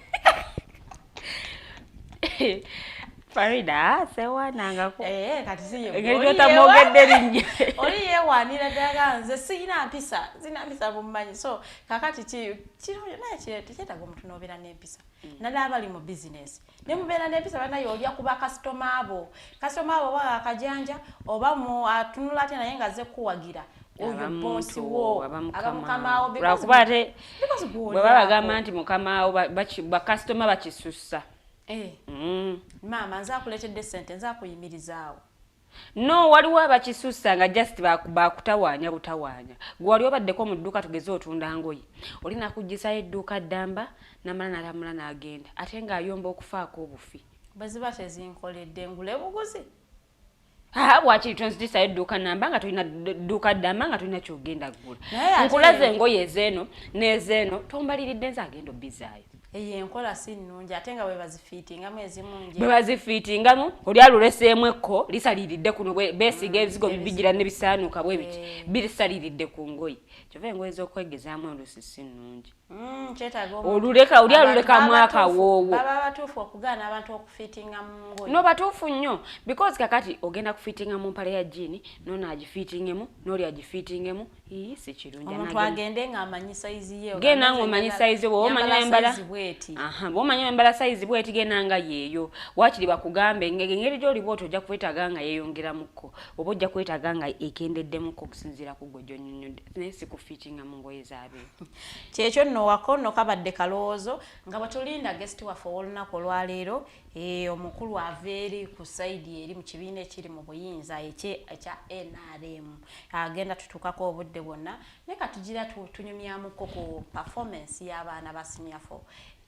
Farida seewaanangako kati siye engeri otamwogedde linnya oli yeewaanira ddala nze siina mpisa mummanyi so kakati kiro naye tekyetaaga omuntu n'obeera n'empisa naddala abali mu bizinesi ne mubeera n'empisa banaye olya kuba kasitoma abo oba akajanja oba atunula ate naye nga azze kuwagira oyo bosi wo abamukamawo lwakuba ate bwe babagamba nti mukamawo bakasitoma bakisussa maama nze akuleetedde ssente nze akuyimirizaawo no waliwo abakisussa nga just bakutawaanya butawaanya gwe wali obaddeko mu dduuka tugeze otunda ngoye oli nakuggisayo edduuka ddamba namala nalamula n'agenda ate ng'ayomba okufaako obufi bwe ziba tezinkoledde ngule buguzi wakiri tonzitisayo edduuka namba nga tulina dduuka ddamba nga tulina kyogenda gula nkulaze engoye ezeeno n'ezeeno tombaliridde nze agenda obbizaayo eyo enkola si nnungi ate nga bwe bazifiitingamu ezimu bwe bazifiitingamu oli aluleseemu ekko lisaliiridde kuno beesiga ebizigo bibigira ne bisaanuuka bwe biti bisaliiridde ku ngoye kyova engoye z'okwegezaamu olusi si nnungi oluleka oli alulekamu akawoowo baba batuufu okugaana abantu okufiitinga mu ngoye no batuufu nnyo because kakati ogenda kufiitinga mu mpale ya jiini nono agifiitingemu n'oli agifiitingemu si kirungi omuntu agende ng'amanyi sayizi ye genda ng'omanyi sayizi bwe omanya embala bw'omanya embala sayizi bweti genda nga yeeyo wakiri bakugambe engeri gy'oli bwoti ojja kwetaaga nga yeeyongeramukko oba ojja kwetaaga nga ekendeddemuko okusinziira ku gwe gy'onnyonnyodde naye si kufiitinga mu ngoye z'abeeru kyekyo nno wako nno kabadde kalowoozo nga batulinda gesiti waffe ow'olunaku olwaleero omukulu ava eri ku sayidi eri mu kibiina ekiri mu buyinza ekya NRM agenda tutuukako obudde bwonna naye katugira tunyumyamuko ku performance y'abaana ba senior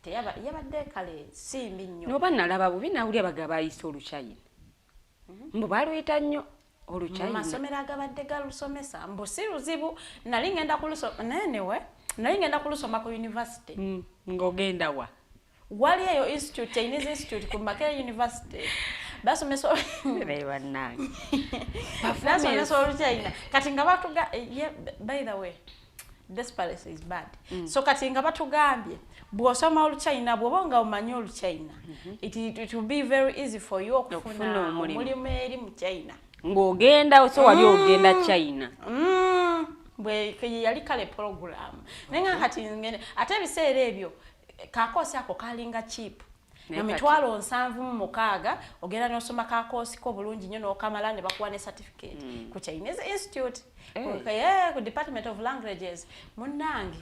4 yabadde kale simbi nnyo noba nalaba bubi nawulya bagaba ayise olukyayina mbu baluyita nnyo olukyayina masomero agabadde galusomesa mbu si luzibu nali ngenda kulusoma ku university ng'ogenda wa wali eyo institute Chinese institute ku Makerere University basomesa olukyayina kati nga batuga by the way this policy is bad so kati nga batugambye bw'osoma olukyayina bw'oba nga omanyi olukyayina it will be very easy for you okufuna omulimu eri mu China ng'ogenda so wali ogenda China bwe yali kale program nenga kati ngene ate ebiseera ebyo kakoosi ako kalinga cheap na mitwalo 7,600 ogenda n'osoma kakoosi ko bulungi nnyo n'okamala ne bakuwa ne certificate ku Chinese Institute ku Department of Languages munnange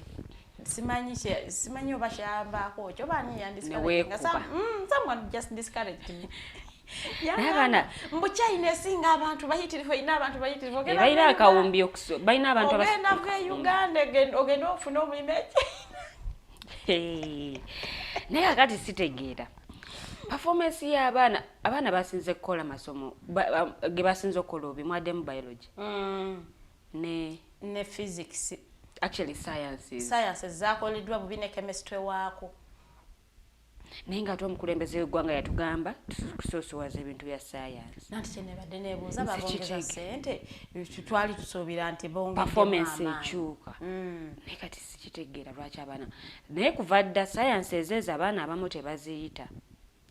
simanyi oba kyambako kyo bani Neweekuba. someone just discouraged me. N'abaana mbu China esinga abantu bayitirivu ina abantu bayitirivu balina akawumbi balina abantu ogenda bwe Uganda ogenda ofuna omulimu naye akati sitegeera performance y'abaana basinze kukola masomo ge basinze okukola obimwaddemu biology ne physics, actually sciences zaakoleddwa bubi ne chemistry waako. naye nga ate omukulembeze w'eggwanga yatugamba tusoosowaza ebintu bya science. Nanti kyenebadde neebuuza babongeza ssente twali tusuubira nti bongedde performance ekyuka naye kati sikitegeera lwaki abaana naye kuva dda sciences ezo abaana abamu tebaziyita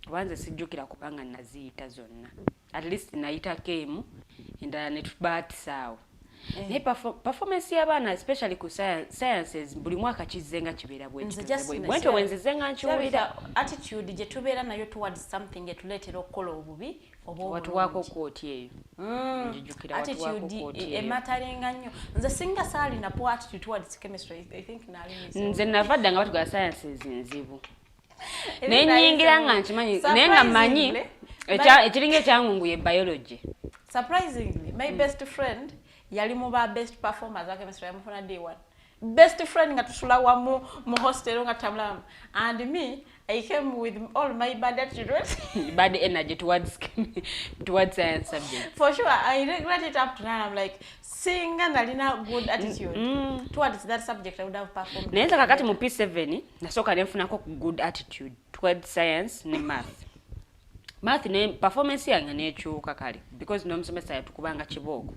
kuba nze sijjukira kubanga naziyita zonna at least nayitako emu endala ne tubatisaawo. naye performance y'abaana especially ku sciences buli mwaka kizze nga kibeera bwentyo bwenzize nga nkiwulira attitude gye tubeera nayo towards something etuleetera okukola obubi watuwaako kooti eyo njijjukira attitude emataringa nnyo. Nze singa saali na poor attitude towards chemistry, I think nze nava dda nga batugala sciences nzibu naye nnyingira nga nkimanyi naye nga mmanyi ekiringa ekyangunguye biology. Surprisingly my best friend yali mu ba best performers wa chemistry yamufuna D1. Best friend nga tusula wamu mu hostel nga Tumuramye, and me I came with all my bad attitude bad energy towards science subject. For sure I regret it up to now. I'm like singa nalina good attitude towards that subject I would have performed. Nenza kakati mu P7 nasoka nenfunako good attitude towards science ne math. Math ne performance yange nekyuka kale because n'omusomesa yatukubanga kiboko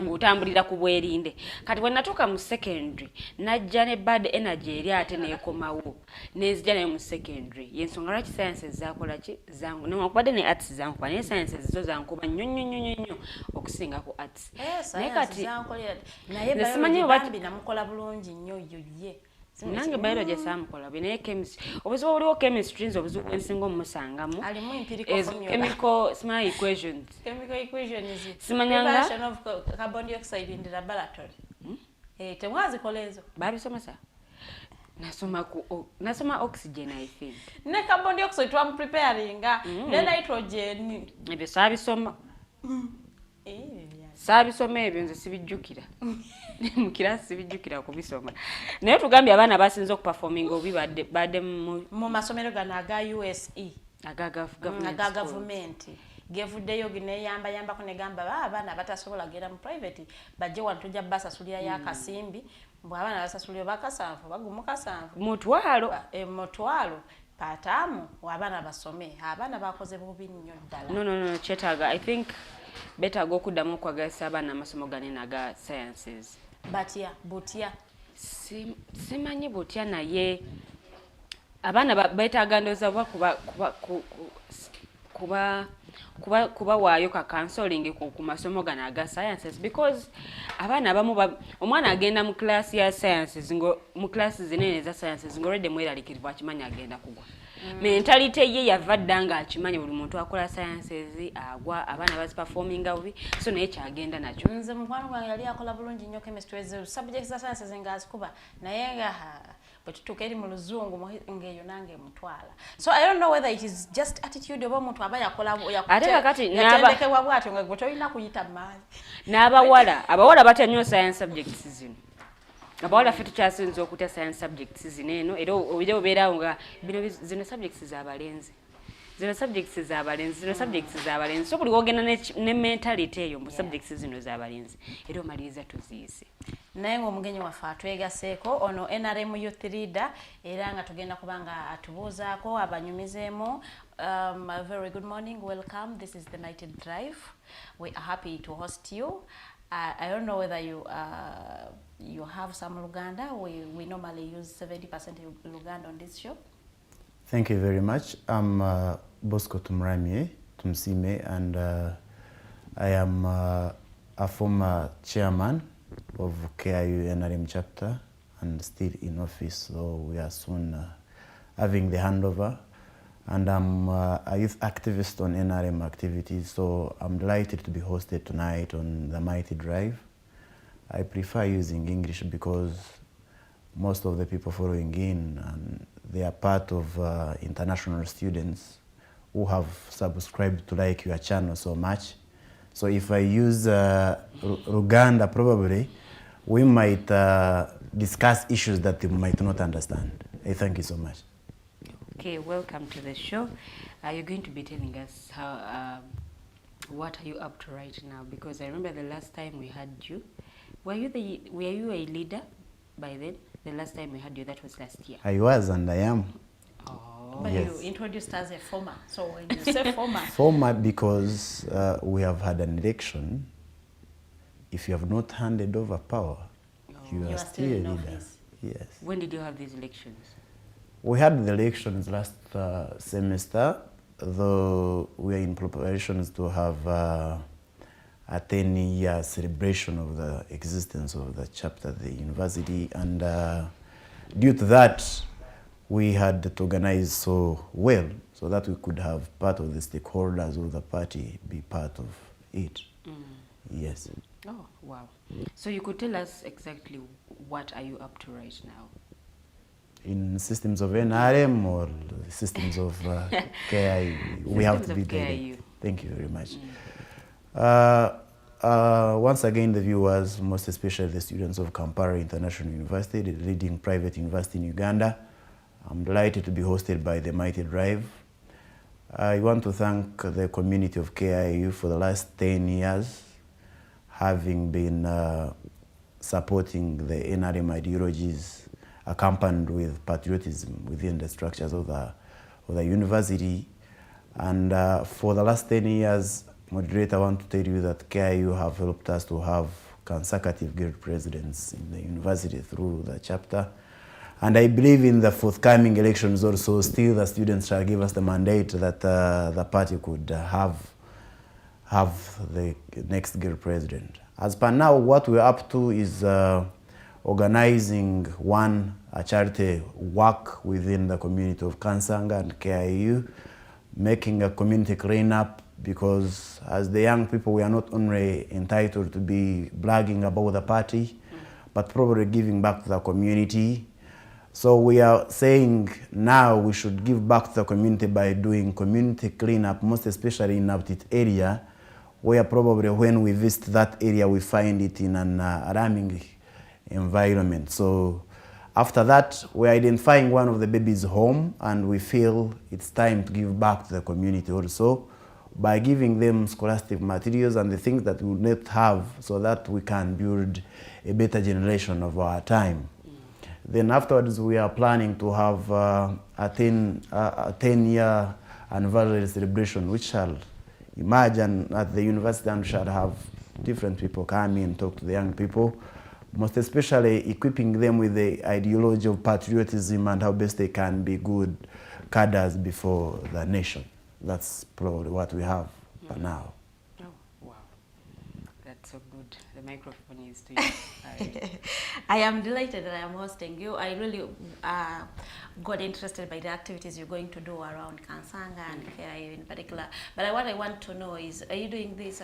ngutambulira ku bwerinde. Kati bwe natuka mu secondary najja ne bad energy eri ate nekomawo nezija naye mu secondary yensonga lwaki sciences zakola ki zangu newankubadde ne arts zangu naye sciences zo zankuba nnyo okusinga ku arts. Naye kati zankolera naye biology namukola bulungi nnyo ye. Nange biology samukola bine chemistry obuzibu buliwo chemistry nzo obuzibu ensingo musangamu alimu empirical formula chemical small equations simanyanga reaction of carbon dioxide in the laboratory temwazi kolezo babisomesa nasoma oxygen I think ne carbon dioxide twam preparing ne nitrogen ebyo sabisoma sabisoma ebyo nze sibijjukira mu kirasi sibijjukira kubisoma naye tugambye abaana basinze okuperforming obi badde mu masomero gano aga USE aga government gevuddeyo gineyambako negamba abaana batasobola genda mu private bajje wano tujja basasulira yakasimbi mbwe abaana basasulira bakasanvu bagumukasanvu mutwalo patamu abaana basome abaana bakoze bubi nnyo ddala. No kyetaaga I think better go kuddamu okwagazisa abaana amasomo ganene aga sciences. Butya simanyi butya naye abaana betaaga ndowooza kuba waayo ka counseling ku masomo gano aga sciences because abaana abamu omwana agenda mu class ya sciences mu class zinene za sciences already mweraliikirivu akimanyi agenda kugwa. Mentality ye yava dda nga akimanyi buli muntu akola sciences agwa abaana baziperforminga bubi so naye kyagenda nakyo. Nze mukwano gwange yali akola bulungi nnyo chemistry subjects za sciences nga azikuba naye nga bwe tutuuka eri mu luzungu ng'eyo nange mutwala. So I don't know whether it is just attitude oba omuntu aba yatendekebwa bwatyo nga gwe tolina kuyita maali. Abawala batya nnyo science subjects zino. Abawala ffe tukyasinza okutya science subjects zino eno era obira obeerawo nga zino subjects z'abalenzi so buli wogenda ne mentality eyo mu subjects zino z'abalenzi era omaliriza tuziyise. Naye ng'omugenyi waffe atwegaseeko ono NRM Youth Leader era nga tugenda kubanga atubuuzaako abanyumizeemu. A very good morning, welcome. This is the Nighted Drive. We are happy to host you. I don't know whether you have some Luganda. We normally use 70% Luganda on this show. Thank you very much. I'm Bosco Tumuramye Tumusiime, and I am a former chairman of KIU NRM chapter and still in office, so we are soon having the handover. And I'm a youth activist on NRM activities, so I'm delighted to be hosted tonight on the Mighty Drive. I prefer using English because most of the people following in, and they are part of international students who have subscribed to like your channel so much. So if I use Luganda, probably we might discuss issues that you might not understand. Thank you so much. Okay, welcome to the show. You're going to be telling us how, what are you up to right now? Because I remember the last time we had you, were you a leader by then? The last time we had you, that was last year. I was and I am. Oh. But Yes. you introduced as a former. So when you say former, Former because we have had an election. If you have not handed over power, you are still a in leader. office. Yes. When did you have these elections? We had the elections last semester, though we are in preparations to have a 10-year celebration of the existence of the chapter at the university, and due to that, we had to organize so well so that we could have part of the stakeholders of the party be part of it. Yes. Oh, wow. So you could tell us exactly what are you up to right now? In systems of NRM or systems of KIU, we have to be Systems of direct. KIU. Thank you very much. Once again, the viewers, most especially the students of Kampala International University, the leading private university in Uganda, I'm delighted to be hosted by the Mighty Drive. I want to thank the community of KIU for the last 10 years, having been supporting the NRM ideologies accompanied with patriotism within the structures of the university. And for the last 10 years, moderator, I want to tell you that KIU have helped us to have consecutive guild presidents in the university through the chapter. And I believe in the forthcoming elections also, still the students shall give us the mandate that the party could have the next guild president. As per now, what we're up to is organizing a charity work within the community of Kansanga and KIU, making a community cleanup, because as the young people, we are not only entitled to be bragging about the party, but probably giving back to the community. So we are saying now we should give back to the community by doing community cleanup, most especially in Aptit area, where probably when we visit that area, we find it in an alarming environment. So after that, we're identifying one of the babies' home, and we feel it's time to give back to the community also by giving them scholastic materials and the things that we would not have, so that we can build a better generation of our time. Then afterwards, we are planning to have a 10-year anniversary celebration, which shall imagine at the university, and shall have different people come in and talk to the young people, most especially equipping them with the ideology of patriotism and how best they can be good cadres before the nation. That's probably what we have for now. Oh, wow. That's so good. The microphone is to you. I am delighted that I am hosting you. I really got interested by the activities you're going to do around Kansanga and KIU in particular. But what I want to know is, are you doing this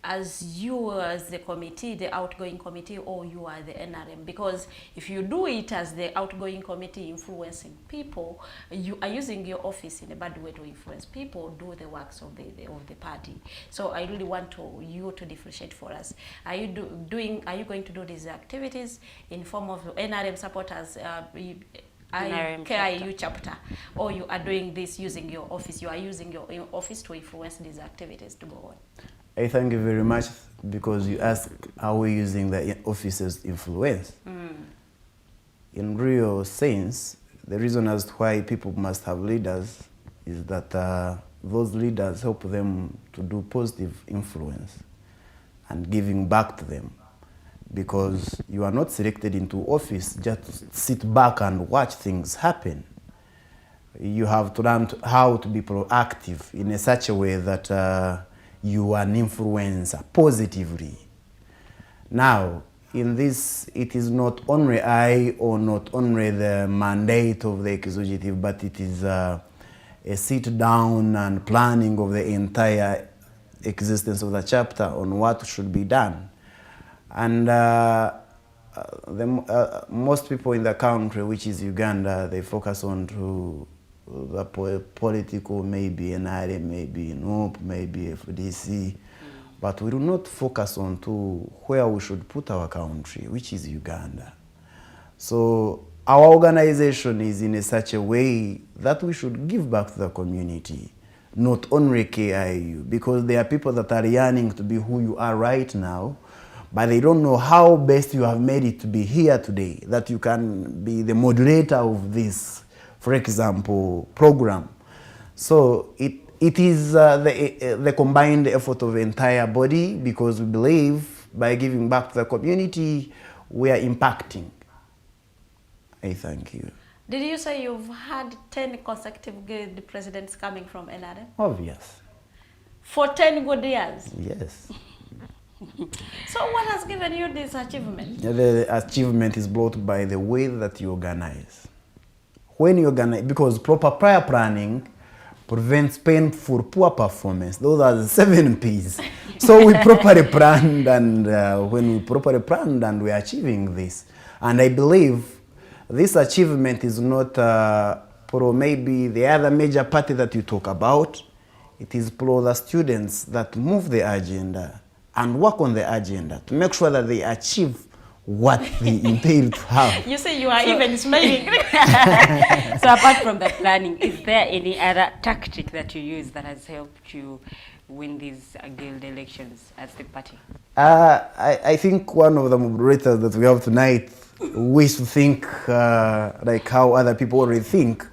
as you as the committee, the outgoing committee, or you are the NRM? Because if you do it as the outgoing committee influencing people, you are using your office in a bad way to influence people, do the works of the party. So I really want you to differentiate for us. Are you going to do these activities in form of NRM supporters, KIU chapter, or you are doing this using your office? You are using your office to influence these activities to go on. I thank you very much, because you asked how we're using the office's influence. In real sense, the reason as to why people must have leaders is that those leaders help them to do positive influence and giving back to them. Because you are not selected into office just to sit back and watch things happen. You have to learn how to be proactive in such a way that you are an influencer positively. Now, in this, it is not only I or not only the mandate of the executive, but it is a sit down and planning of the entire existence of the chapter on what should be done. And most people in the country, which is Uganda, they focus on to the political, maybe NRM, maybe NUP, maybe FDC, but we do not focus on to where we should put our country, which is Uganda. So our organization is in such a way that we should give back to the community, not only KIU, because there are people that are yearning to be who you are right now, but they don't know how best you have made it to be here today, that you can be the moderator of this, for example, program. So it is the combined effort of the entire body, because we believe by giving back to the community, we are impacting. I thank you. Did you say you've had 10 consecutive good presidents coming from NRM? Obvious. For 10 good years? Yes. So what has given you this achievement? The achievement is brought by the way that you organize. When you organize, because proper prior planning prevents painful poor performance. Those are the 7 P's. So we properly planned, and when we properly planned, and we are achieving this. And I believe this achievement is not pro maybe the other major party that you talk about. It is pro the students that move the agenda and work on the agenda to make sure that they achieve what they intend to have. You say you are even smiling. So apart from the planning, is there any other tactic that you use that has helped you win these guild elections as the party? I think one of the moderators that we have tonight wish to think like how other people already think,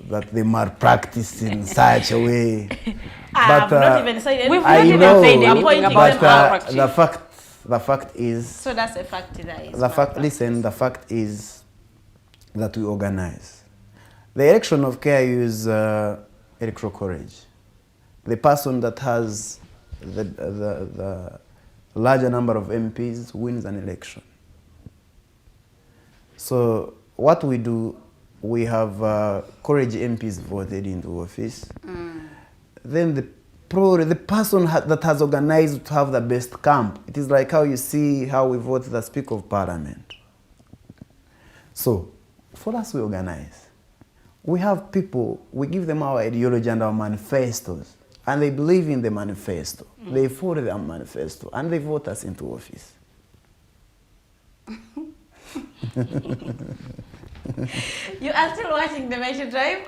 that they malpractice in such a way. But not even saying anything. We've not even said anything about malpractice. The fact is. So that's a fact that is. The fact is that we organize. The election of KIU is electoral college. The person that has the larger number of MPs wins an election. So what we do, we have college MPs voted into office. Then the person that has organized to have the best camp. It is like how you see how we vote the Speaker of Parliament. So for us, we organize. We have people, we give them our ideology and our manifestos, and they believe in the manifesto. They follow the manifesto, and they vote us into office. You are still watching the Metro Drive?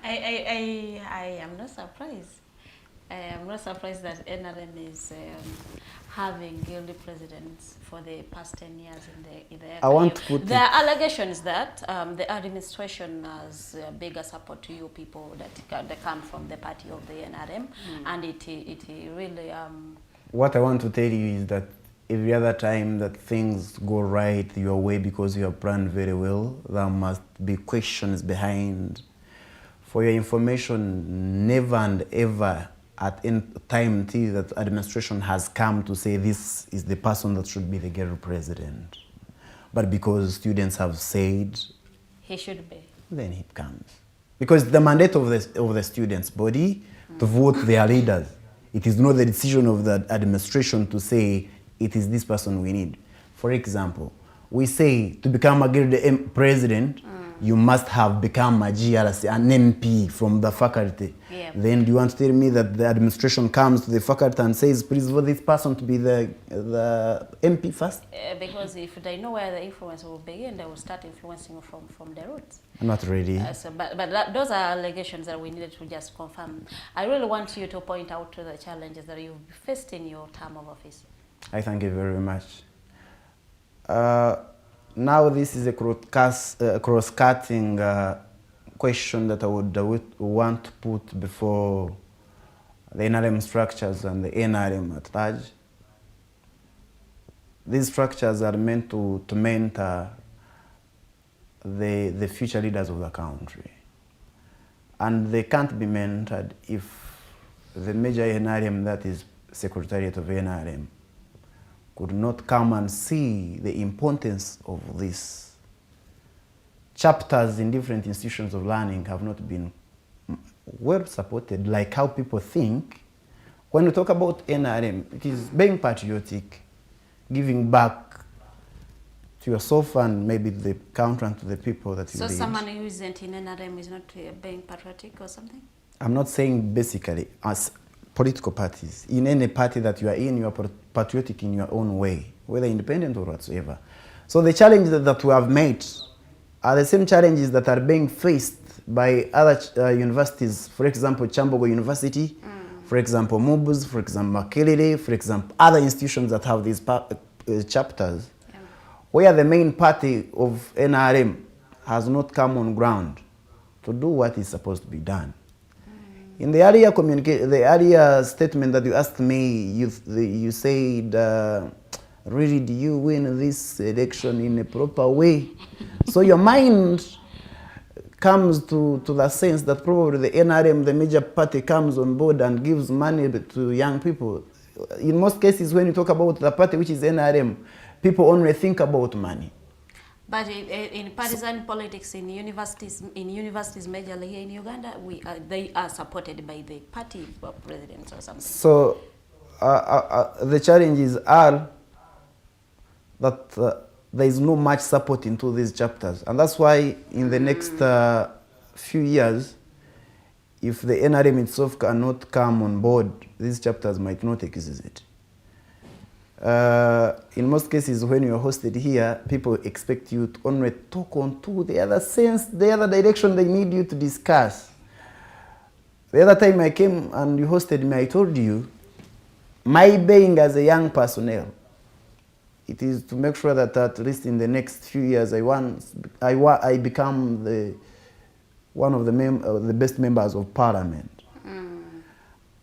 I am not surprised. I am not surprised that NRM is having guilty presidents for the past 10 years in the I want to put there are allegations that the administration has bigger support to you people that come from the party of the NRM, and it really... What I want to tell you is that every other time that things go right your way because you have planned very well, there must be questions behind. For your information, never and ever at any time until that administration has come to say this is the person that should be the girl president. But because students have said he should be, then he comes. Because the mandate of the students' body to vote their leaders. It is not the decision of the administration to say it is this person we need. For example, we say to become a guild president, you must have become a GRC, an MP from the faculty. Yeah. Then do you want to tell me that the administration comes to the faculty and says, please vote this person to be the MP first? Because if they know where the influence will begin, they will start influencing from the roots. Not really. But those are allegations that we needed to just confirm. I really want you to point out to the challenges that you've faced in your term of office. I thank you very much. Now this is a cross-cutting question that I would want to put before the NRM structures and the NRM at large. These structures are meant to mentor the future leaders of the country. And they can't be mentored if the major NRM, that is Secretariat of NRM, could not come and see the importance of this. Chapters in different institutions of learning have not been well supported, like how people think. When we talk about NRM, it is being patriotic. giving back to yourself and maybe the country and to the people that you So lead. someone who isn't in NRM is not being patriotic or something? I'm not saying basically as political parties. In any party that you are in, you are patriotic in your own way, whether independent or whatsoever. So the challenges that we have made are the same challenges that are being faced by other universities. For example, Chambogo University, for example, Mubuz, for example, Makerere, for example, other institutions that have these chapters, where the main party of NRM has not come on ground to do what is supposed to be done. In the earlier statement that you asked me, you said, really, do you win this election in a proper way? So your mind comes to the sense that probably the NRM, the major party, comes on board and gives money to young people. In most cases, when you talk about the party, which is NRM, people only think about money. But in partisan politics in universities majorly here in Uganda, they are supported by the party presidents or something. So the challenges are that there is no much support into these chapters. And that's why in the next few years, if the NRM itself cannot come on board, these chapters might not exist. In most cases, when you are hosted here, people expect you to only talk on to the other sense, the other direction they need you to discuss. The other time I came and you hosted me, I told you, my being as a young personnel, it is to make sure that at least in the next few years, I become one of the best members of parliament.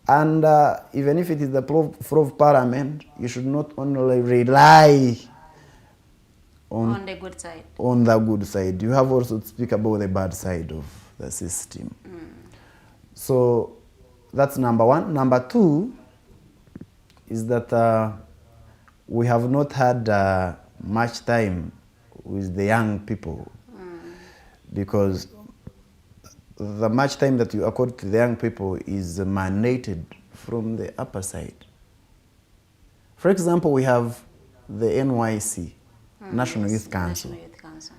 And even if it is the floor of parliament, you should not only rely on the good side. On the good side. You have also to speak about the bad side of the system. So that's number one. Number two is that we have not had much time with the young people because the much time that you accord to the young people is mandated from the upper side. For example, we have the NYC, National Youth Council. National Youth Council.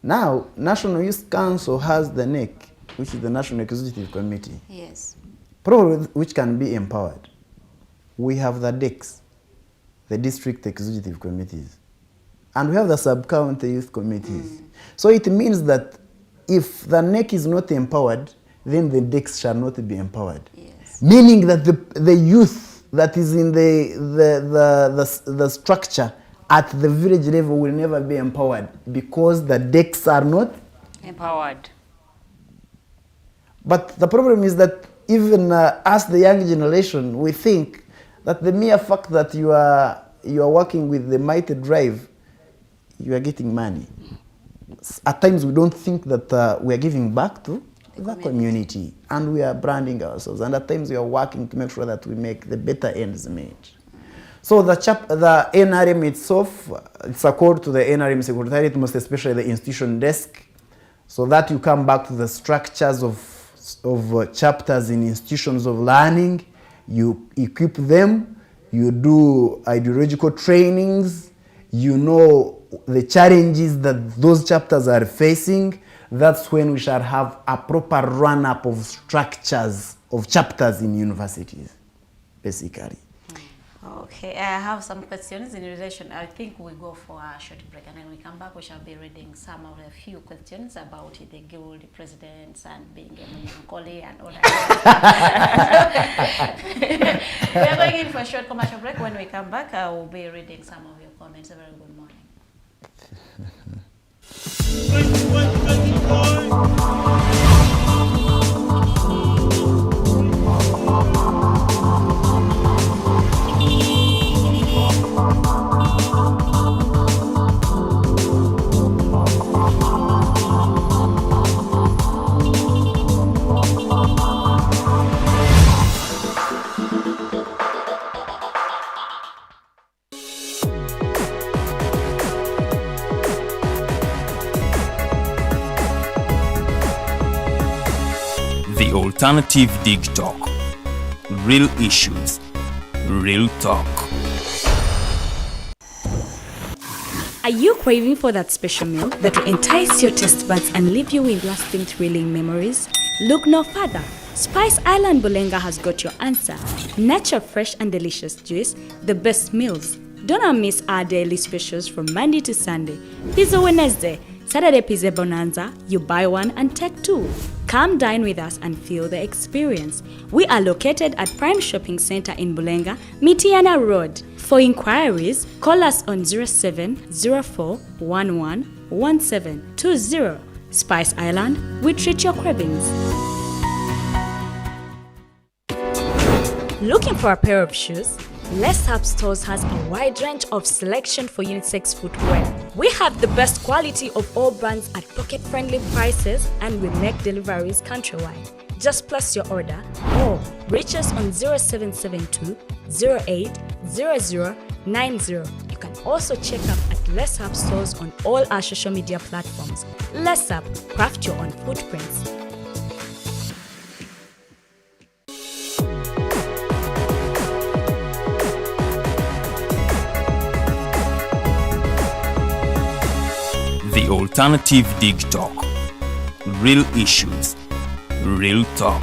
Now, National Youth Council has the NEC, which is the National Executive Committee. Yes. Probably which can be empowered. We have the DECs, the District Executive Committees. And we have the Sub-County Youth Committees. So it means that if the NEC is not empowered, then the DECs shall not be empowered. Yes. Meaning that the youth that is in the structure at the village level will never be empowered because the DECs are not Empowered. But the problem is that even as the young generation, we think that the mere fact that you are working with the mighty drive, you are getting money. At times we don't think that we are giving back to the community and we are branding ourselves. And at times we are working to make sure that we make the better ends meet. So the NRM itself, it's a call to the NRM Secretariat, most especially the institution desk, so that you come back to the structures of chapters in institutions of learning, you equip them, you do ideological trainings, you know the challenges that those chapters are facing. That's when we shall have a proper run-up of structures of chapters in universities, basically. Okay, I have some questions in relation. I think we go for a short break and then we come back. We shall be reading some of the few questions about the guild presidents and being a Munyankole and all that. We are going in for a short commercial break. When we come back, I will be reading some of your comments. A very good morning. The Alternative Digitalk. Real issues, real talk. Are you craving for that special meal that will entice your taste buds and leave you with lasting thrilling memories? Look no further. Spice Island Bulenga has got your answer. Natural, fresh and delicious juice, the best meals. Don't miss our daily specials from Monday to Sunday. Pizza Wednesday, Saturday Pizza Bonanza, you buy one and take two. Come dine with us and feel the experience. We are located at Prime Shopping Center in Bulenga, Mitiana Road. For inquiries, call us on 0704111720. Spice Island, we treat your cravings. Looking for a pair of shoes? Les Hub Stores has a wide range of selection for unisex footwear. We have the best quality of all brands at pocket-friendly prices, and we make deliveries countrywide. Just place your order or reach us on 0772 08 0090. You can also check up at Les Hub Stores on all our social media platforms. Les Hub, craft your own footprints. The Alternative Digitalk. Real issues, real talk.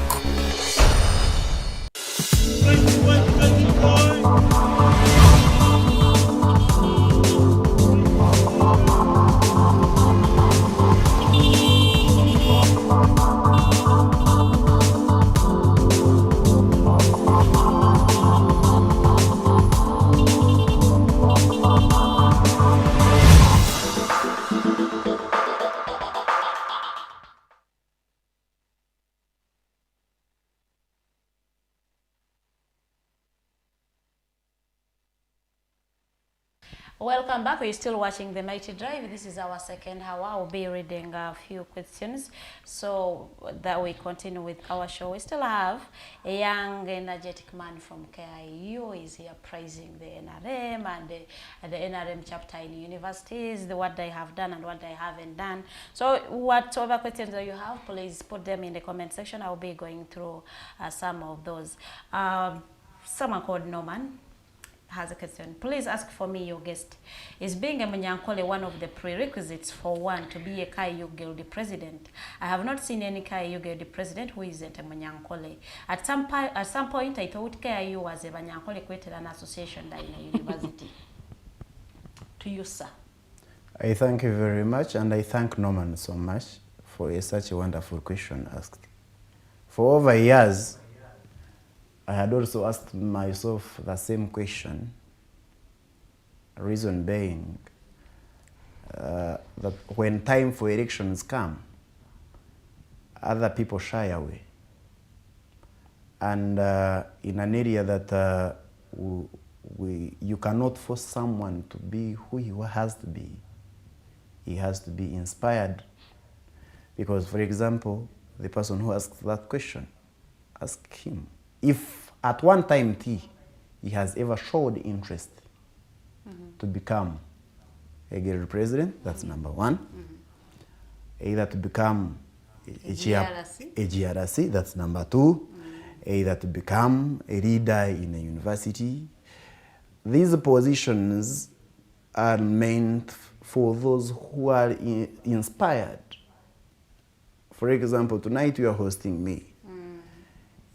Welcome back. We're still watching the Mighty Drive. This is our second hour. I'll be reading a few questions so that we continue with our show. We still have a young, energetic man from KIU. He's here praising the NRM and the NRM chapter in universities, what they have done and what they haven't done. So whatever questions that you have, please put them in the comment section. I'll be going through some of those. Someone called Norman has a question. Please ask for me, your guest. Is being a Munyankole one of the prerequisites for one to be a KIU Guildy president? I have not seen any KIU Guildy president who isn't a Munyankole. At some point, I thought KIU was a Munyankole created an association in a university. To you, sir. I thank you very much, and I thank Norman so much for such a wonderful question asked. For over years, I had also asked myself the same question, reason being that when time for elections come, other people shy away. And in an area that you cannot force someone to be who he has to be. He has to be inspired. Because, for example, the person who asked that question, ask him if at one time he has ever showed interest to become a Guildy president. That's number one. Either to become a GRC, that's number two. Either to become a leader in a university. These positions are meant for those who are inspired. For example, tonight you are hosting me.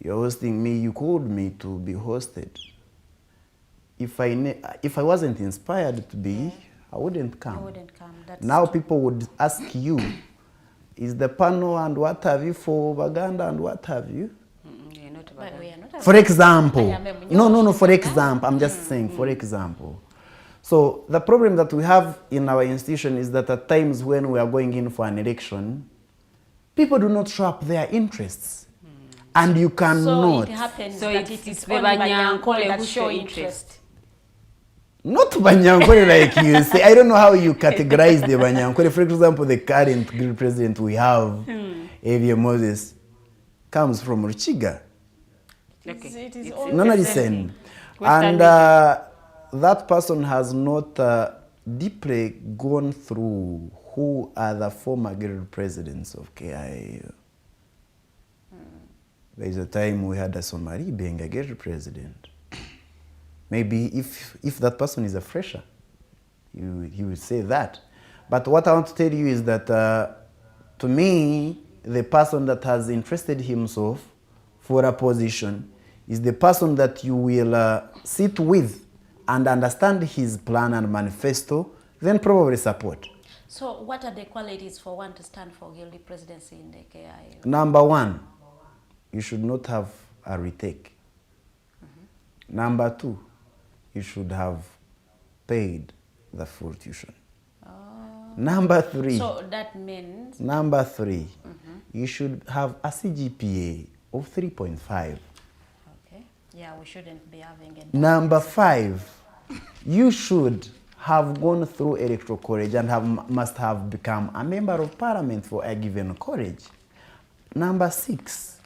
You're hosting me, you called me to be hosted. If I wasn't inspired to be, I wouldn't come. I wouldn't come. That's now true. People would ask you, is the panel and what have you for Baganda and what have you? But we are not For example, no, for example, I'm just saying, for example. So the problem that we have in our institution is that at times when we are going in for an election, people do not show up their interests. And you cannot. So it happens that it's only Banyankole that show interest. Not Banyankole like you say. I don't know how you categorize the Banyankole. For example, the current Guildy president we have, Avia Moses, comes from Ruchiga. Okay. It is No, listen. And that person has not deeply gone through who are the former Guildy presidents of KIU. There is a time we had a Somali being a Guildy president. Maybe if that person is a fresher, he will say that. But what I want to tell you is that to me, the person that has interested himself for a position is the person that you will sit with and understand his plan and manifesto, then probably support. So what are the qualities for one to stand for Guilty presidency in the KIU? Number one, you should not have a retake. Number two, you should have paid the full tuition. Number three. So that means? Number three, you should have a CGPA of 3.5. Okay. Yeah, we shouldn't be having it. Number five, you should have gone through electoral college and must have become a member of parliament for a given college. Number six,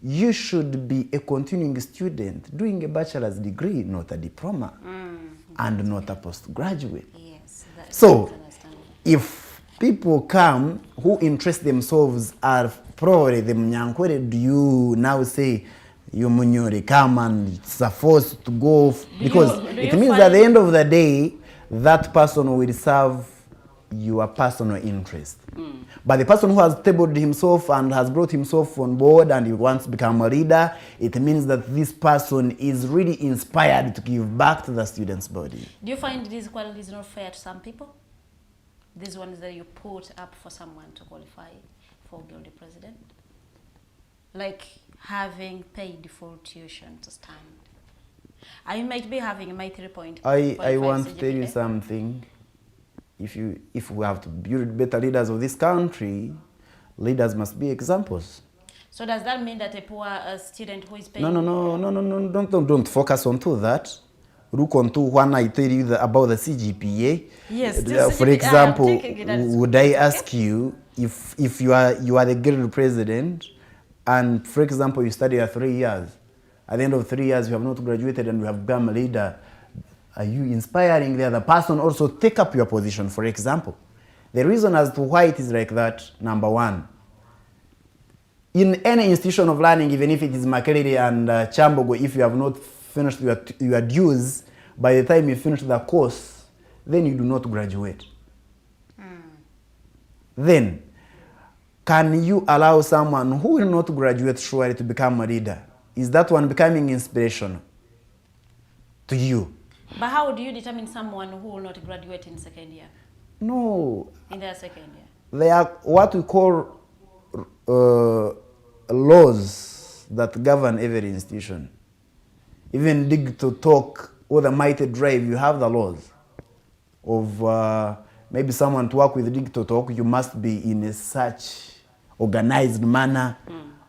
you should be a continuing student doing a bachelor's degree, not a diploma, and not a postgraduate. Yes. So, if people come who interest themselves are probably the Mnyankwere, do you now say, you Munyori, come and it's a force to go? Because it means at the end of the day, that person will serve your personal interest. But the person who has tabled himself and has brought himself on board and he wants to become a leader, it means that this person is really inspired to give back to the students' body. Do you find these qualities not fair to some people? These ones that you put up for someone to qualify for Guilty president? Like having paid full tuition to stand. I might be having my 3 point. I want to tell you something. If we have to build better leaders of this country, leaders must be examples. So does that mean that a poor student who is paying? No, don't focus on to that. Look on to when I tell you about the CGPA. Yes. For example, would I ask you if you are the guild president, and for example you study 3 years, at the end of 3 years you have not graduated and you have become a leader, are you inspiring the other person also take up your position? For example, the reason as to why it is like that, number one, in any institution of learning, even if it is Makerere and Chambogo, if you have not finished your dues, by the time you finish the course, then you do not graduate. Then, can you allow someone who will not graduate surely to become a leader? Is that one becoming inspirational to you? But how do you determine someone who will not graduate in second year? No. In their second year? They are what we call laws that govern every institution. Even Digitalk or the Mighty Drive, you have the laws of maybe someone to work with Digitalk, you must be in a such organized manner,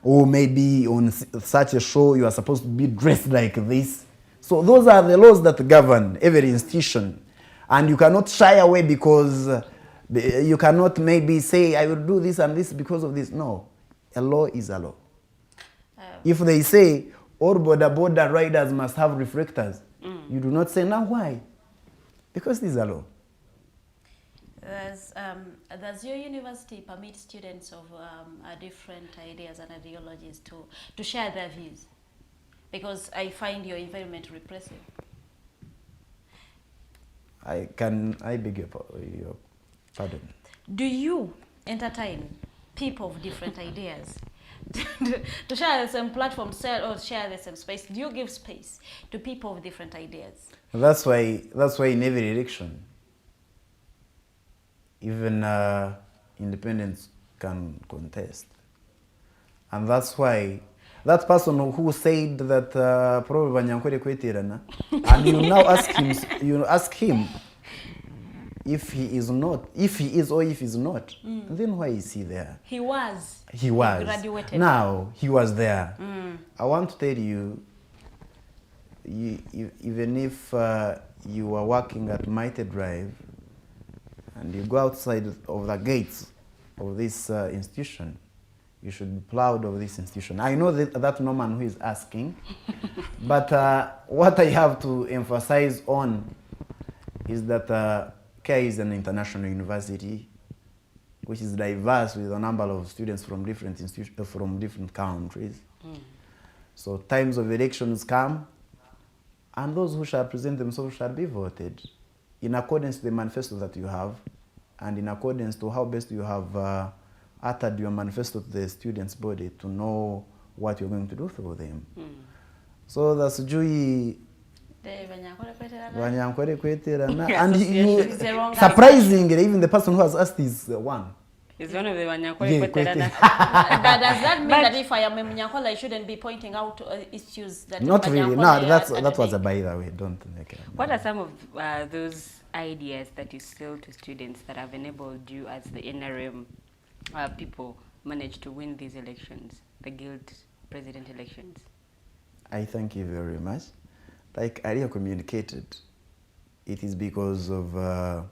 or maybe on such a show you are supposed to be dressed like this. So those are the laws that govern every institution. And you cannot shy away because you cannot maybe say, I will do this and this because of this. No, a law is a law. If they say all border riders must have reflectors, you do not say, now why? Because this is a law. Does your university permit students of different ideas and ideologies to share their views? Because I find your environment repressive. I beg your pardon. Do you entertain people of different ideas to share the same platform, or share the same space? Do you give space to people of different ideas? That's why in every election, even independents can contest. And that's why that person who said that probably Banyankwere kweterana, and you ask him if he is not, if he is or if he's not, then why is he there? He was. He was. He graduated. Now he was there. I want to tell you, even if you are working at Mighty Drive and you go outside of the gates of this institution, you should be proud of this institution. I know that no man who is asking, but what I have to emphasize on is that KIU is an international university which is diverse with a number of students from different from different countries. So times of elections come, and those who shall present themselves shall be voted. in accordance to the manifesto that you have, and in accordance to how best you have uttered your manifesto to the students' body to know what you're going to do through them. So that's Jui Banyankwere Kweterana. And surprisingly, even the person who has asked is one. Is one of the Banyankwere Kweterana. Does that mean that if I am a Munyankwala, I shouldn't be pointing out issues that... Not really. No, that was a by the way. Don't make it. What are some of those ideas that you sell to students that have enabled you as the NRM people manage to win these elections, the guild president elections? I thank you very much. Like earlier communicated, it is because of the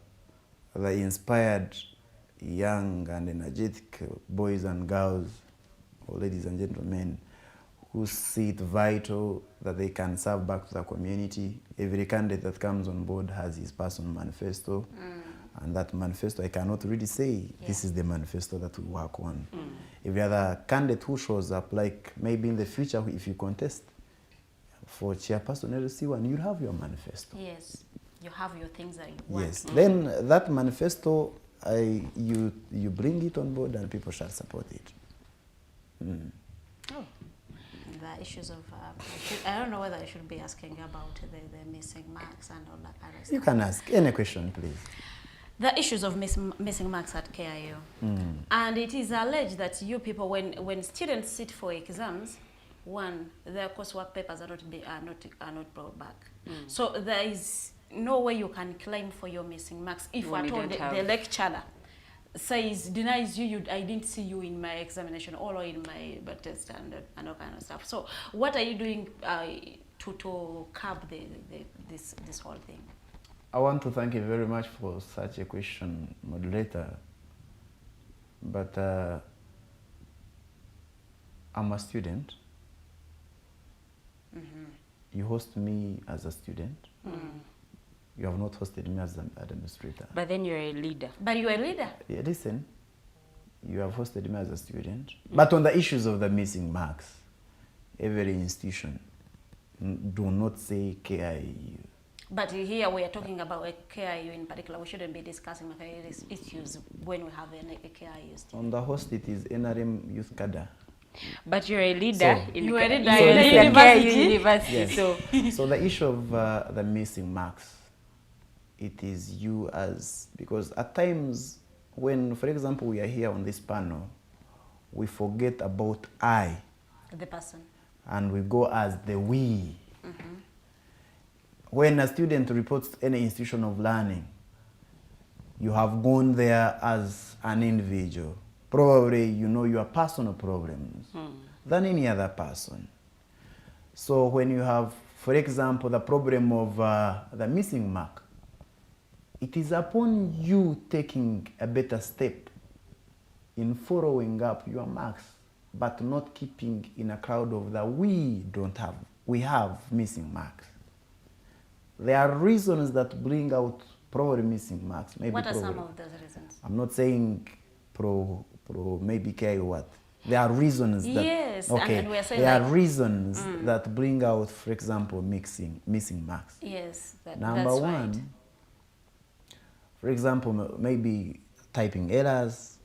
inspired young and energetic boys and girls, or ladies and gentlemen, who see it vital that they can serve back to the community. Every candidate that comes on board has his personal manifesto. And that manifesto, I cannot really say, this is the manifesto that we work on. Every other candidate who shows up, like maybe in the future, if you contest for chairperson LC1, you'll have your manifesto. Yes, you have your things that you want. Yes, then that manifesto, you bring it on board and people shall support it. Oh. The issues of, I don't know whether I should be asking about the missing marks and all that kind of stuff. You can ask any question, please. The issues of missing marks at KIU. And it is alleged that you people, when students sit for exams, one, their coursework papers are not brought back. So there is no way you can claim for your missing marks if at all the lecturer says, denies you, I didn't see you in my examination or in my test and all kind of stuff. So what are you doing to curb this whole thing? I want to thank you very much for such a question, moderator. But I'm a student. You host me as a student. You have not hosted me as an administrator. But then you're a leader. But you're a leader. Yeah, listen, you have hosted me as a student. But on the issues of the missing marks, every institution, do not say KIU. But here we are talking about a KIU in particular. We shouldn't be discussing issues when we have a KIU student. On the host, it is NRM Youth Cadre. But you're a leader in university. Yes. So the issue of the missing marks, it is you as, because at times when, for example, we are here on this panel, we forget about I. The person. And we go as the we. When a student reports to any institution of learning, you have gone there as an individual. Probably you know your personal problems than any other person. So when you have, for example, the problem of the missing mark, it is upon you taking a better step in following up your marks, but not keeping in a crowd of the we have missing marks. There are reasons that bring out probably missing marks. Maybe what are some of those reasons? I'm not saying maybe care what. There are reasons that, yes, okay, and we are saying there are reasons that bring out, for example, missing marks. Yes, Number one, right. For example, maybe typing errors,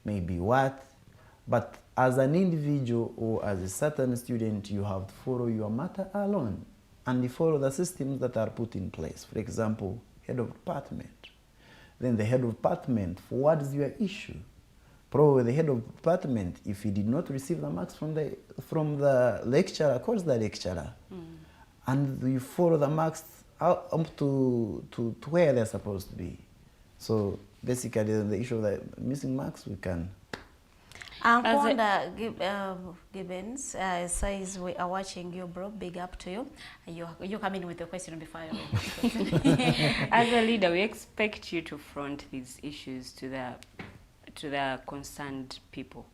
maybe what, but as an individual or as a certain student, you have to follow your matter alone and you follow the systems that are put in place. For example, head of department. Then the head of department forwards your issue. Probably the head of department, if he did not receive the marks from the lecturer, calls the lecturer. And you follow the marks up to where they're supposed to be. So basically the issue of the missing marks, we can. Ankonda Gibbons says we are watching you, bro. Big up to you. You come in with a question before I read. As a leader, we expect you to front these issues to the concerned people.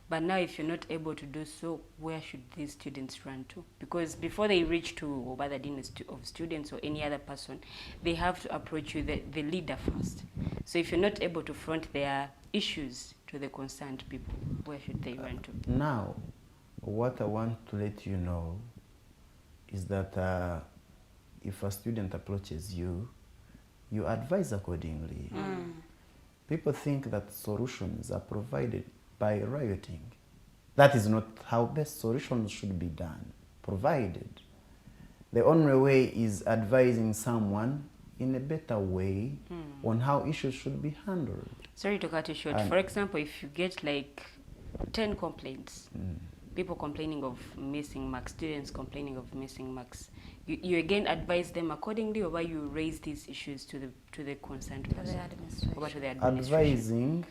But now if you're not able to do so, where should these students run to? Because before they reach to the dean of students or any other person, they have to approach you, the leader first. So if you're not able to front their issues to the concerned people, where should they run to? Now, what I want to let you know is that if a student approaches you, you advise accordingly. People think that solutions are provided by rioting. That is not how best solutions should be done, provided. The only way is advising someone in a better way on how issues should be handled. Sorry to cut you short. For example, if you get like 10 complaints, people complaining of missing marks, students complaining of missing marks, you again advise them accordingly, or why you raise these issues to the concerned person, or to the administration?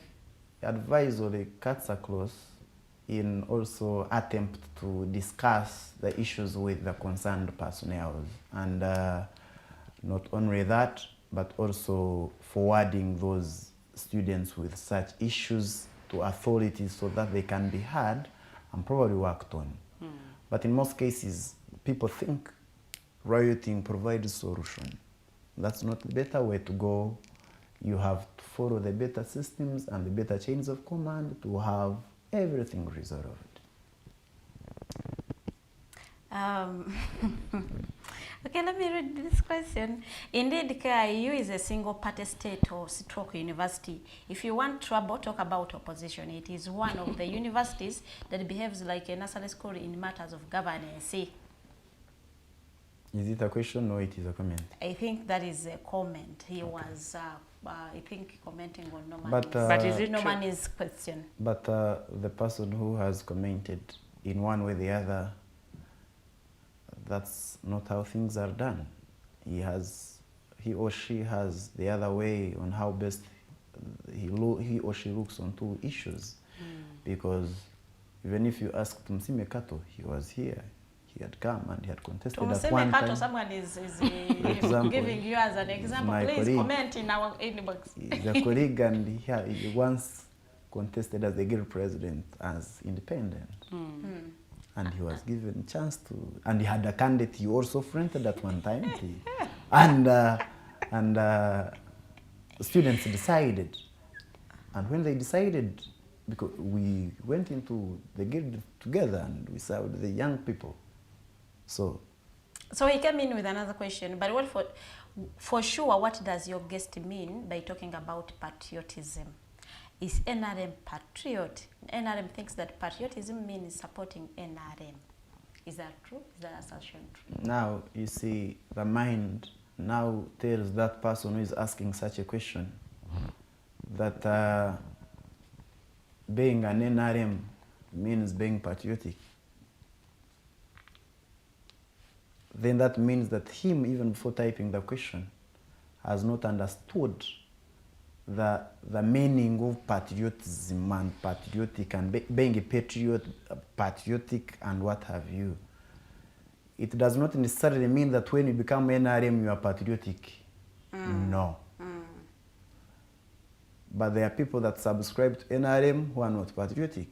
Advisory cuts across in also attempt to discuss the issues with the concerned personnel, and not only that, but also forwarding those students with such issues to authorities so that they can be heard and probably worked on. But in most cases, people think rioting provides solution. That's not the better way to go. You have to follow the better systems and the better chains of command to have everything resolved. Okay, let me read this question. Indeed, KIU is a single-party state or stroke university. If you want trouble, talk about opposition. It is one of the universities that behaves like a nursery school in matters of governance. Is it a question or it is a comment? I think that is a comment. He was, I think, commenting on But is it Norman's question. But the person who has commented in one way or the other, that's not how things are done. He or she has the other way on how best he or she looks onto issues. Because even if you ask Tumusiime Kato, he was here. He had come and he had contested at one time. Someone is giving you as an example. Please colleague, comment in our inbox. He's a colleague, and he once contested as the guild president as independent. And he was given a chance to, and he had a candidate he also fronted at one time. And students decided. And when they decided, because we went into the guild together and we served the young people. So he came in with another question, but what for sure, what does your guest mean by talking about patriotism? Is NRM patriot? NRM thinks that patriotism means supporting NRM. Is that true? Is that assertion true? Now, you see, the mind now tells that person who is asking such a question that being an NRM means being patriotic. Then that means that him, even before typing the question, has not understood the meaning of patriotism and patriotic and being a patriot, patriotic and what have you. It does not necessarily mean that when you become NRM you are patriotic. No. But there are people that subscribe to NRM who are not patriotic.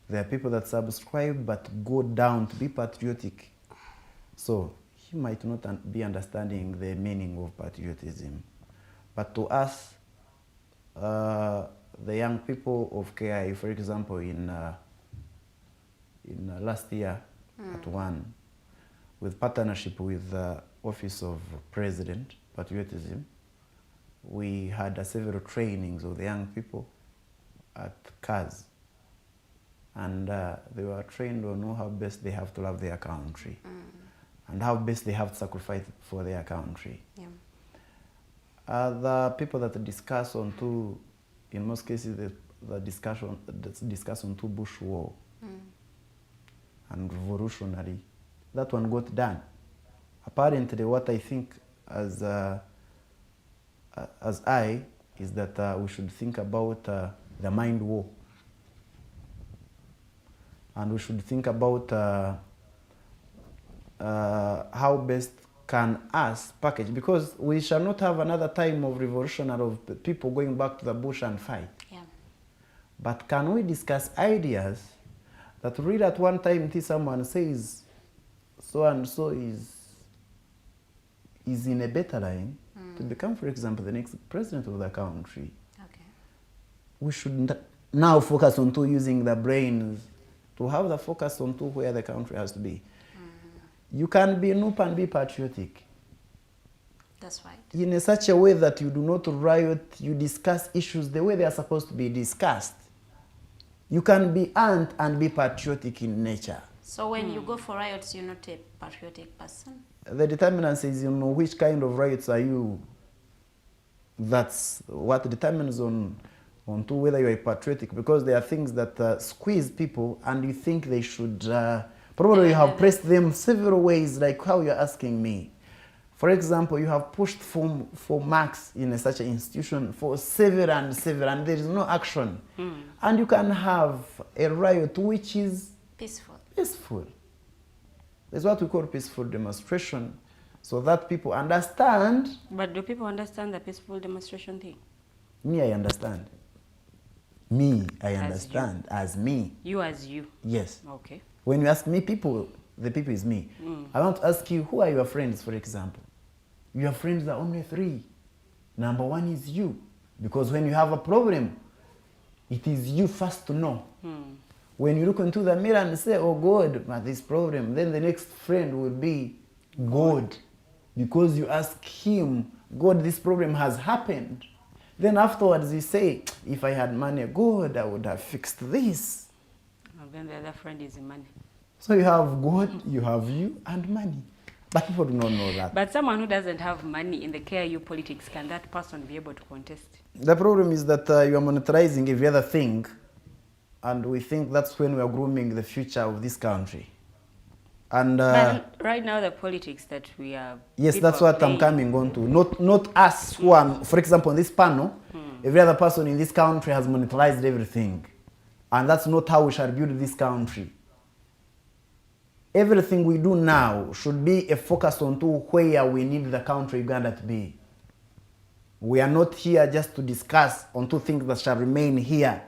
There are people that subscribe but go down to be patriotic. So he might not be understanding the meaning of patriotism. But to us, the young people of KI, for example, in last year at one, with partnership with the Office of President, Patriotism, we had several trainings of the young people at CAS. And they were trained on how best they have to love their country and how best they have to sacrifice for their country. Yeah. The people that discuss on two, in most cases, the discussion discuss on two Bush war and revolutionary. That one got done. Apparently, what I think as I is that we should think about the mind war, and we should think about how best can us package, because we shall not have another time of revolution or of people going back to the bush and fight. Yeah. But can we discuss ideas that really at one time until someone says so and so is in a better line to become, for example, the next president of the country. Okay. We should now focus on using the brains to have the focus on where the country has to be. You can be noob and be patriotic. That's right. in such a way that you do not riot, you discuss issues the way they are supposed to be discussed. You can be armed and be patriotic in nature. So when you go for riots, you're not a patriotic person? The determinant is, which kind of riots are you. That's what determines on to whether you're patriotic, because there are things that squeeze people and you think they should, probably you have pressed them several ways, like how you're asking me. For example, you have pushed for marks in such an institution for several and there is no action. And you can have a riot which is peaceful. It's what we call peaceful demonstration, so that people understand. But do people understand the peaceful demonstration thing? Me, I understand. Me, I understand. As me. You as you? Yes. Okay. When you ask me people, the people is me. I want to ask you, who are your friends, for example? Your friends are only 3. Number 1 is you. Because when you have a problem, it is you first to know. When you look into the mirror and say, oh God, but this problem, then the next friend will be God. Because you ask him, God, this problem has happened. Then afterwards you say, if I had money, God, I would have fixed this. And then the other friend is money. So you have God, you have you, and money. But people do not know that. But someone who doesn't have money in the KIU politics, can that person be able to contest? The problem is that you are monetizing every other thing, and we think that's when we are grooming the future of this country. And but right now the politics that we are... Yes, that's what I'm coming on to. Not us who are, for example, on this panel, every other person in this country has monetized everything. And that's not how we shall build this country. Everything we do now should be a focus on to where we need the country Uganda to be. We are not here just to discuss on 2 things that shall remain here.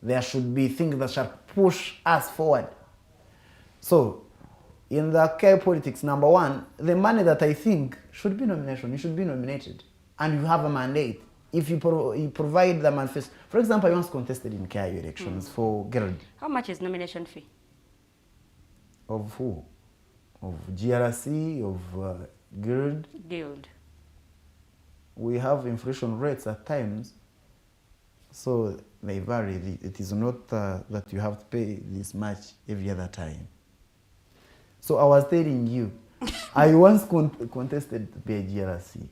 There should be things that shall push us forward. So, in the care politics, number 1, the money that I think should be nomination. You should be nominated. And you have a mandate. If you provide the manifesto. For example, I once contested in KIU elections for Guild. How much is nomination fee? Of who? Of GRC, of Guild? Guild. We have inflation rates at times, so they vary. It is not that you have to pay this much every other time. So I was telling you, I once contested to pay GRC.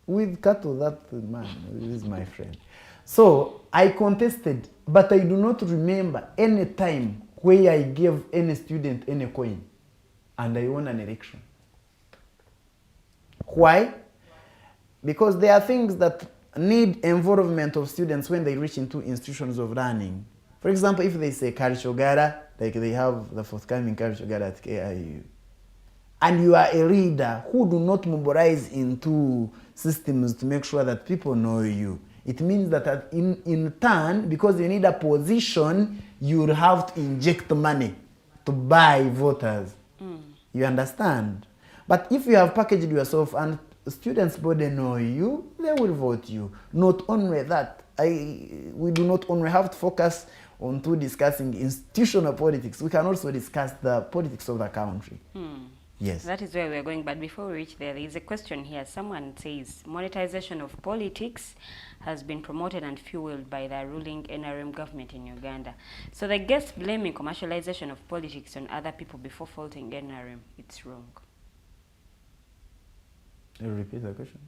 With Kato, that man is my friend. So I contested, but I do not remember any time where I gave any student any coin and I won an election. Why? Because there are things that need involvement of students when they reach into institutions of learning. For example, if they say cultural gala, like they have the forthcoming cultural gala at KIU, and you are a leader who do not mobilize into systems to make sure that people know you, it means that in turn, because you need a position, you will have to inject money to buy voters. You understand? But if you have packaged yourself and students body know you, they will vote you. Not only that, we do not only have to focus on discussing institutional politics, we can also discuss the politics of the country. Yes. That is where we're going, but before we reach there is a question here. Someone says, monetization of politics has been promoted and fueled by the ruling NRM government in Uganda. So the guest blaming commercialization of politics on other people before faulting NRM, it's wrong. You repeat the question?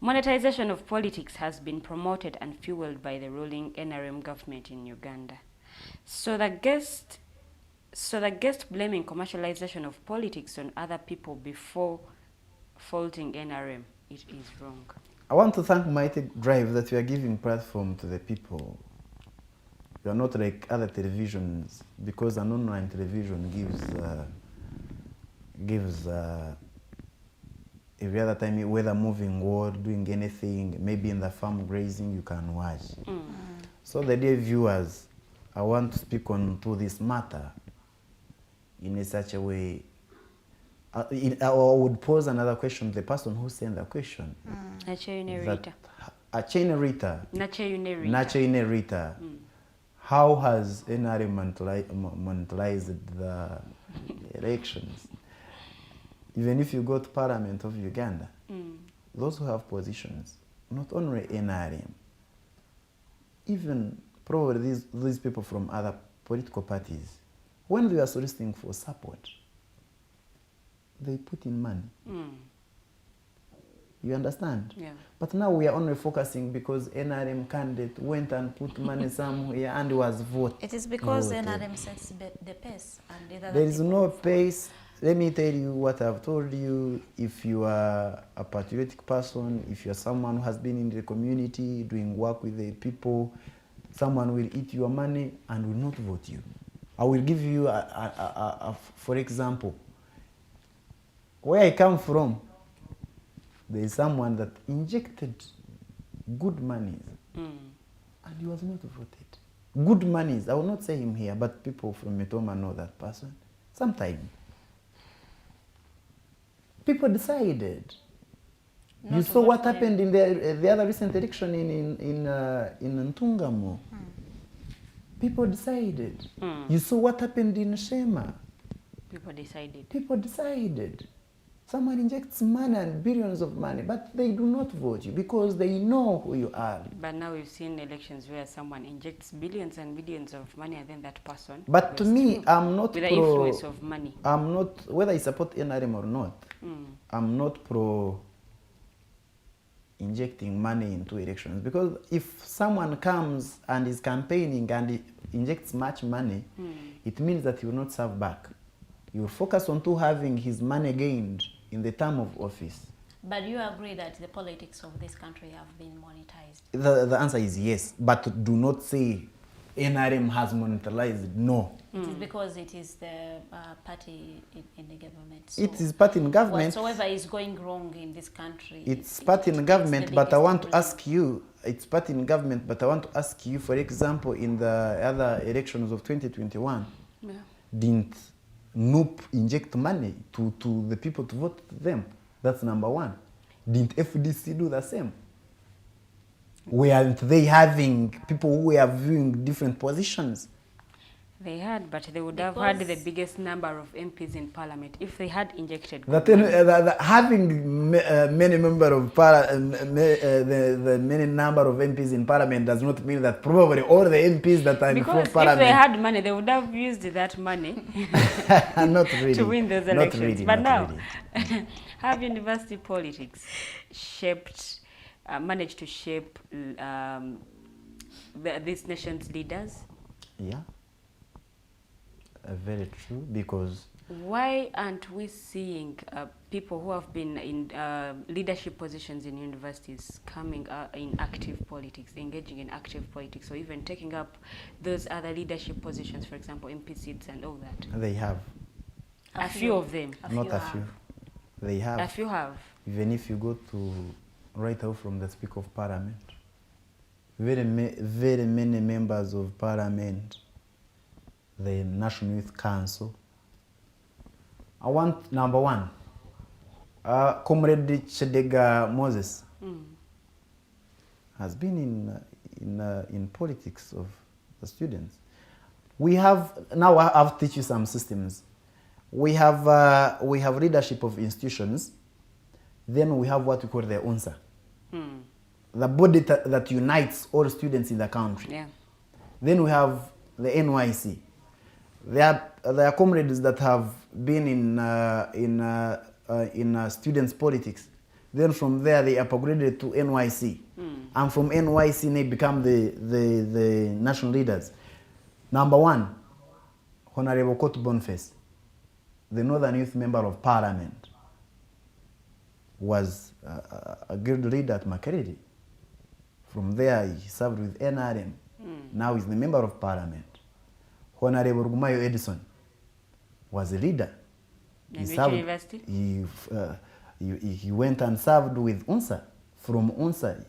Monetization of politics has been promoted and fueled by the ruling NRM government in Uganda. So the guest blaming commercialization of politics on other people before faulting NRM, it is wrong. I want to thank Mighty Drive that you are giving platform to the people. You are not like other televisions, because an online television gives every other time, whether moving or doing anything, maybe in the farm grazing, you can watch. So the dear viewers, I want to speak on to this matter in such a way. I would pose another question to the person who sent the question. A chain Rita. How has NRM monetized the elections? Even if you go to Parliament of Uganda, those who have positions, not only NRM, even probably these people from other political parties, when they are soliciting for support, they put in money. You understand? Yeah. But now we are only focusing because NRM candidate went and put money somewhere and was voted. It is because NRM sets the pace. And the other There is people no follow. pace. Let me tell you what I've told you. If you are a patriotic person, if you are someone who has been in the community, doing work with the people, someone will eat your money and will not vote you. I will give you, for example, where I come from, there is someone that injected good monies and he was not voted. Good monies, I will not say him here, but people from Mitoma know that person. Sometime, people decided. Not You to saw vote what for happened in the other recent election in Ntungamo. People decided. You saw what happened in Shema. People decided. People decided. Someone injects money and billions of money, but they do not vote you because they know who you are. But now we've seen elections where someone injects billions and billions of money and then that person. But to goes me, through I'm not with the pro. influence of money. I'm not, whether I support NRM or not, I'm not pro injecting money into elections, because if someone comes and is campaigning and he injects much money, it means that he will not serve back. He will focus on to having his money gained in the term of office. But you agree that the politics of this country have been monetized? The answer is yes, but do not say NRM has monetized. No. It is because it is the party in the government. So It is part in government. whatsoever is going wrong in this country. It's part in government, the but I biggest want to reason. ask you, it's part in government, but I want to ask you, for example, in the other elections of 2021, Yeah. didn't NUP inject money to the people to vote them? That's number one. Didn't FDC do the same? Weren't they having people who were viewing different positions? They had, but they would have had the Because- biggest number of MPs in parliament if they had injected. That good money. having many member of the many number of MPs in parliament does not mean that probably all the MPs that are in Because if parliament. they had money, they would have used that money Not really. to win those Not elections. really, But not now, really. have university politics managed to shape this nation's leaders? Yeah. Very true, because Why aren't we seeing people who have been in leadership positions in universities coming in active politics, engaging in active politics, or even taking up those other leadership positions, for example, MP seats and all that? they have. A few of them. Not a few. They have. A few have. Even if you go to right out from the Speaker of Parliament, very many members of Parliament, the National Youth Council. I want number one, Comrade Chedega Moses has been in politics of the students. We have now. I've teach you some systems. We have leadership of institutions. Then we have what we call the UNSA, the body that unites all students in the country. Yeah. Then we have the NYC. There are comrades that have been in students' politics. Then from there they upgraded to NYC, and from NYC they become the national leaders. Number one, Honorable Kotu Boniface, the Northern Youth Member of Parliament, was a guild leader at Makerere. From there he served with NRM. Now he's the Member of Parliament. Honorable Rugumayo Edison was a leader. And which university? He went and served with UNSA. From UNSA,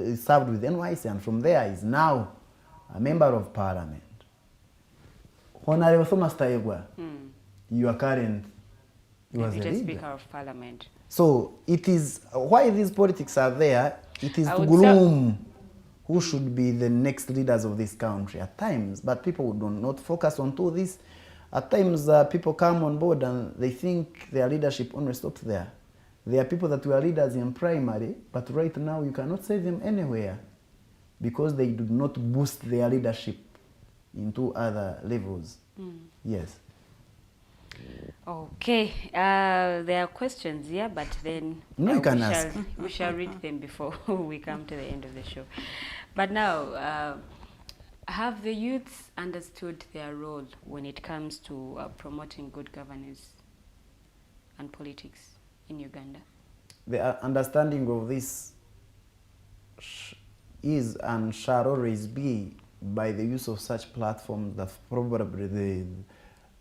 he served with NYC, and from there he's now a Member of Parliament. Honorable Thomas Taegwa, your current, he was a Deputy leader. Speaker of Parliament. So it is, why these politics are there, it is I to would groom who should be the next leaders of this country at times, but people do not focus on to this At times, people come on board and they think their leadership only stops there. There are people that were leaders in primary, but right now you cannot say them anywhere because they do not boost their leadership into other levels. Yes. Okay, there are questions here, but then No, you can ask. We shall read them before we come to the end of the show. But now, have the youths understood their role when it comes to promoting good governance and politics in Uganda? The understanding of this is and shall always be by the use of such platforms that probably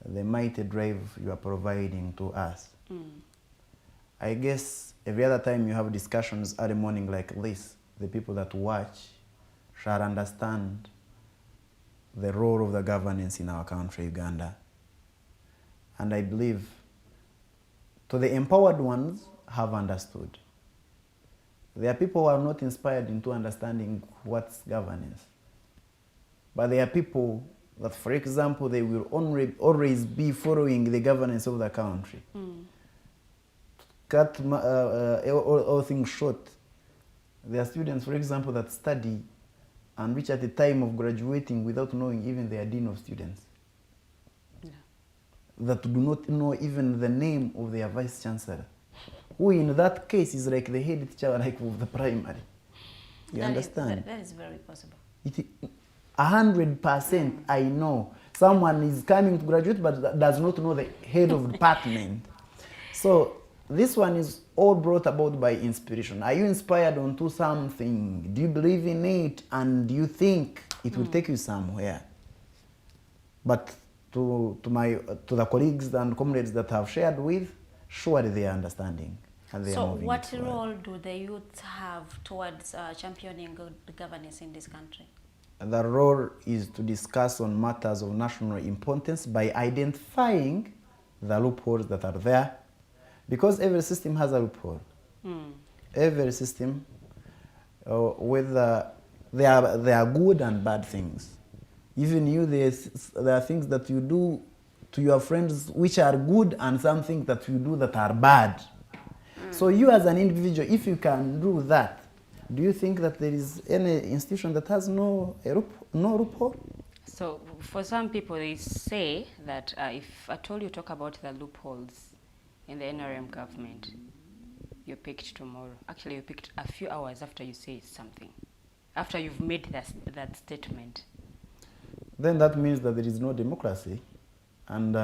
the mighty drive you are providing to us. I guess every other time you have discussions early morning like this, the people that watch shall understand the role of the governance in our country, Uganda. And I believe to the empowered ones have understood. There are people who are not inspired into understanding what's governance. But there are people that, for example, they will always be following the governance of the country. Cut all things short. There are students, for example, that study and reach at the time of graduating without knowing even their dean of students. That do not know even the name of their vice chancellor, who in that case is like the head teacher like of the primary. You understand? That is very possible. 100% I know someone is coming to graduate but does not know the head of department. So this one is all brought about by inspiration. Are you inspired onto something? Do you believe in it? And do you think it will take you somewhere? But to the colleagues and comrades that have shared with, surely they are understanding. And they So are moving what forward. role do the youth have towards championing good governance in this country? The role is to discuss on matters of national importance by identifying the loopholes that are there, because every system has a loophole. Every system, whether they are good and bad things. Even you, there are things that you do to your friends which are good and some things that you do that are bad. So you as an individual, if you can do that, do you think that there is any institution that has no loophole? So for some people, they say that if at all you talk about the loopholes in the NRM government, you're picked tomorrow. Actually, you're picked a few hours after you say something, after you've made that statement. Then that means that there is no democracy. And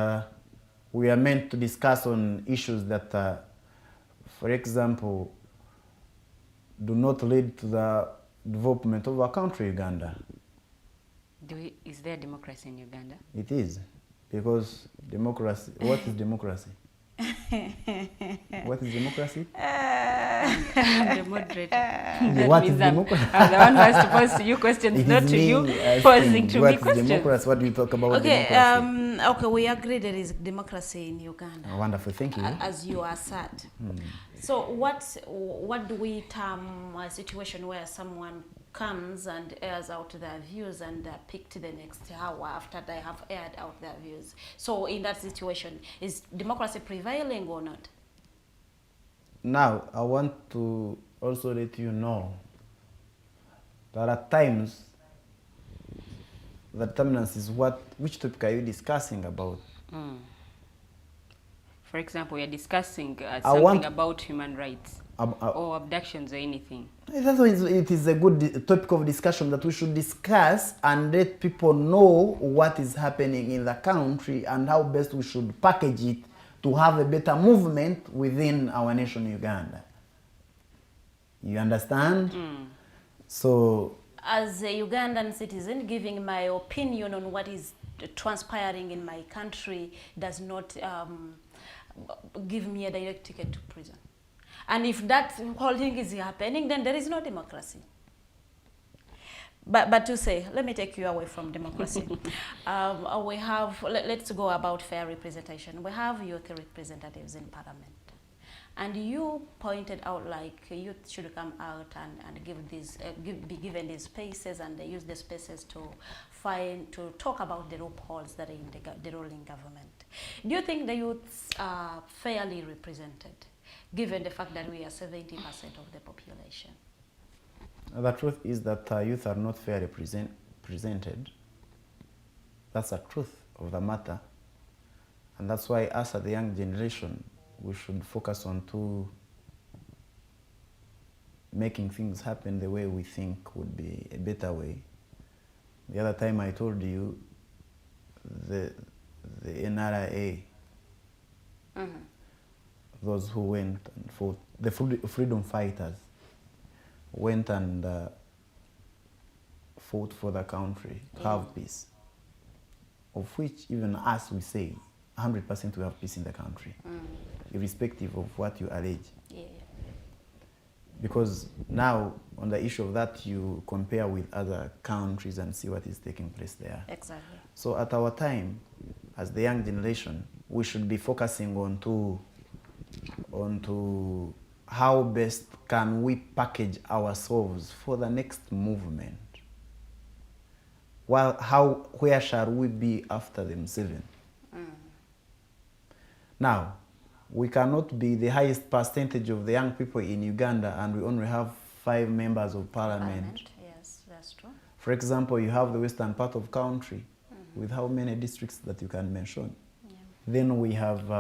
we are meant to discuss on issues that, for example, do not lead to the development of our country, Uganda. Is there democracy in Uganda? It is. Because democracy, what is democracy? What is democracy? I'm the moderator. What is democracy? I'm the one who has to pose to you questions, not to you posing to me questions. Democracy? What do you talk about democracy? Okay, we agree there is democracy in Uganda. Wonderful, thank you. As you assert. So what do we term a situation where someone comes and airs out their views and picked the next hour after they have aired out their views? So in that situation, is democracy prevailing or not? Now, I want to also let you know that at times the determinants is which topic are you discussing about? For example, you're discussing something about human rights or abductions or anything. It is a good topic of discussion that we should discuss and let people know what is happening in the country and how best we should package it to have a better movement within our nation, Uganda. You understand? So, as a Ugandan citizen, giving my opinion on what is transpiring in my country does not give me a direct ticket to prison. And if that whole thing is happening, then there is no democracy. But to say, let me take you away from democracy. We have, let's go about fair representation. We have youth representatives in parliament. And you pointed out like youth should come out and give these, be given these spaces, and they use the spaces to talk about the loopholes that are in the ruling government. Do you think the youths are fairly represented, given the fact that we are 70% of the population? The truth is that youth are not fairly presented. That's the truth of the matter. And that's why us as the young generation, we should focus on making things happen the way we think would be a better way. The other time I told you the NRA, those who went and fought, the freedom fighters went and fought for the country to have peace, of which even us we say 100% we have peace in the country, irrespective of what you allege. Yeah. Because now, on the issue of that, you compare with other countries and see what is taking place there. Exactly. So at our time, as the young generation, we should be focusing on to how best can we package ourselves for the next movement. Where shall we be after them 7? Now, we cannot be the highest percentage of the young people in Uganda and we only have 5 members of parliament. Yes, that's true. For example, you have the western part of country with how many districts that you can mention. Yeah. Then we have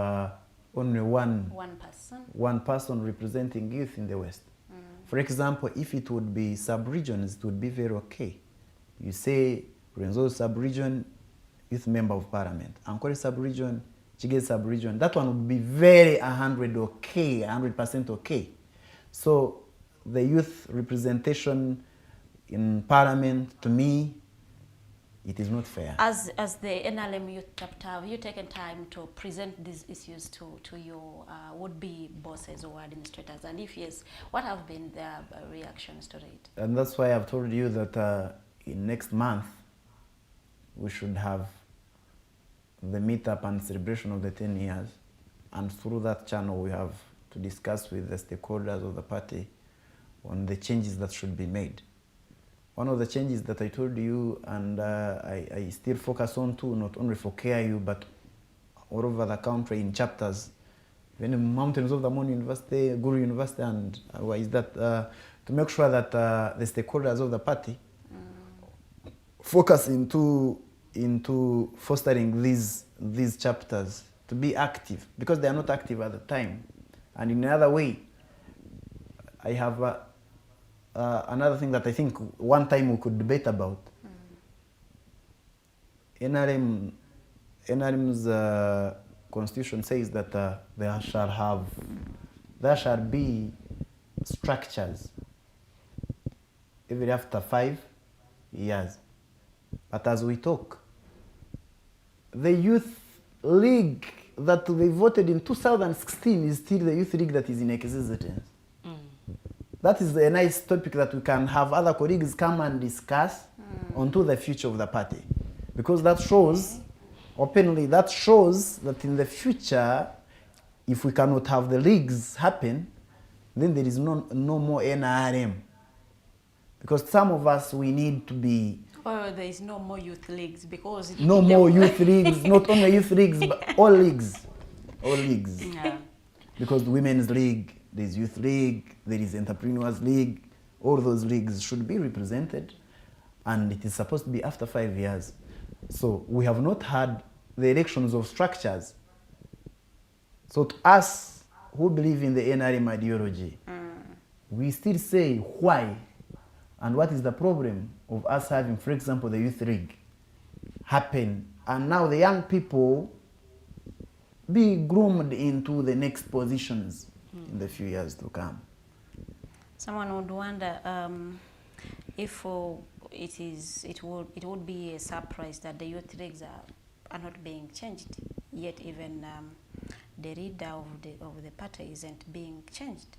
only one person representing youth in the West. For example, if it would be sub-regions, it would be very okay. You say Renzo sub-region, youth member of parliament. Ankole sub-region, Chige sub-region. That one would be very 100% okay. So the youth representation in parliament, to me, it is not fair. As the NRM Youth chapter, have you taken time to present these issues to your would-be bosses or administrators? And if yes, what have been their reactions to it? And that's why I've told you that in next month, we should have the meetup and celebration of the 10 years. And through that channel, we have to discuss with the stakeholders of the party on the changes that should be made. One of the changes that I told you, and I still focus on too, not only for KIU, but all over the country in chapters, even in mountains of the Moon University, Guru University, and is that to make sure that the stakeholders of the party focus into fostering these chapters to be active, because they are not active at the time. And in another way, I have another thing that I think one time we could debate about. NRM's constitution says that there shall be structures every after 5 years. But as we talk, the youth league that they voted in 2016 is still the youth league that is in existence. That is a nice topic that we can have other colleagues come and discuss onto the future of the party. Because that shows, openly, that shows that in the future, if we cannot have the leagues happen, then there is no more NRM. Because some of us, we need to be... Oh, there is no more youth leagues because... No more youth leagues, not only youth leagues, but all leagues. All leagues. Yeah. Because women's league, there's youth league, there is entrepreneurs league, all those leagues should be represented, and it is supposed to be after 5 years. So we have not had the elections of structures. So to us who believe in the NRM ideology, we still say why and what is the problem of us having, for example, the youth league happen, and now the young people be groomed into the next positions in the few years to come. Someone would wonder if it would be a surprise that the youth leagues are not being changed, yet even the leader of the party isn't being changed.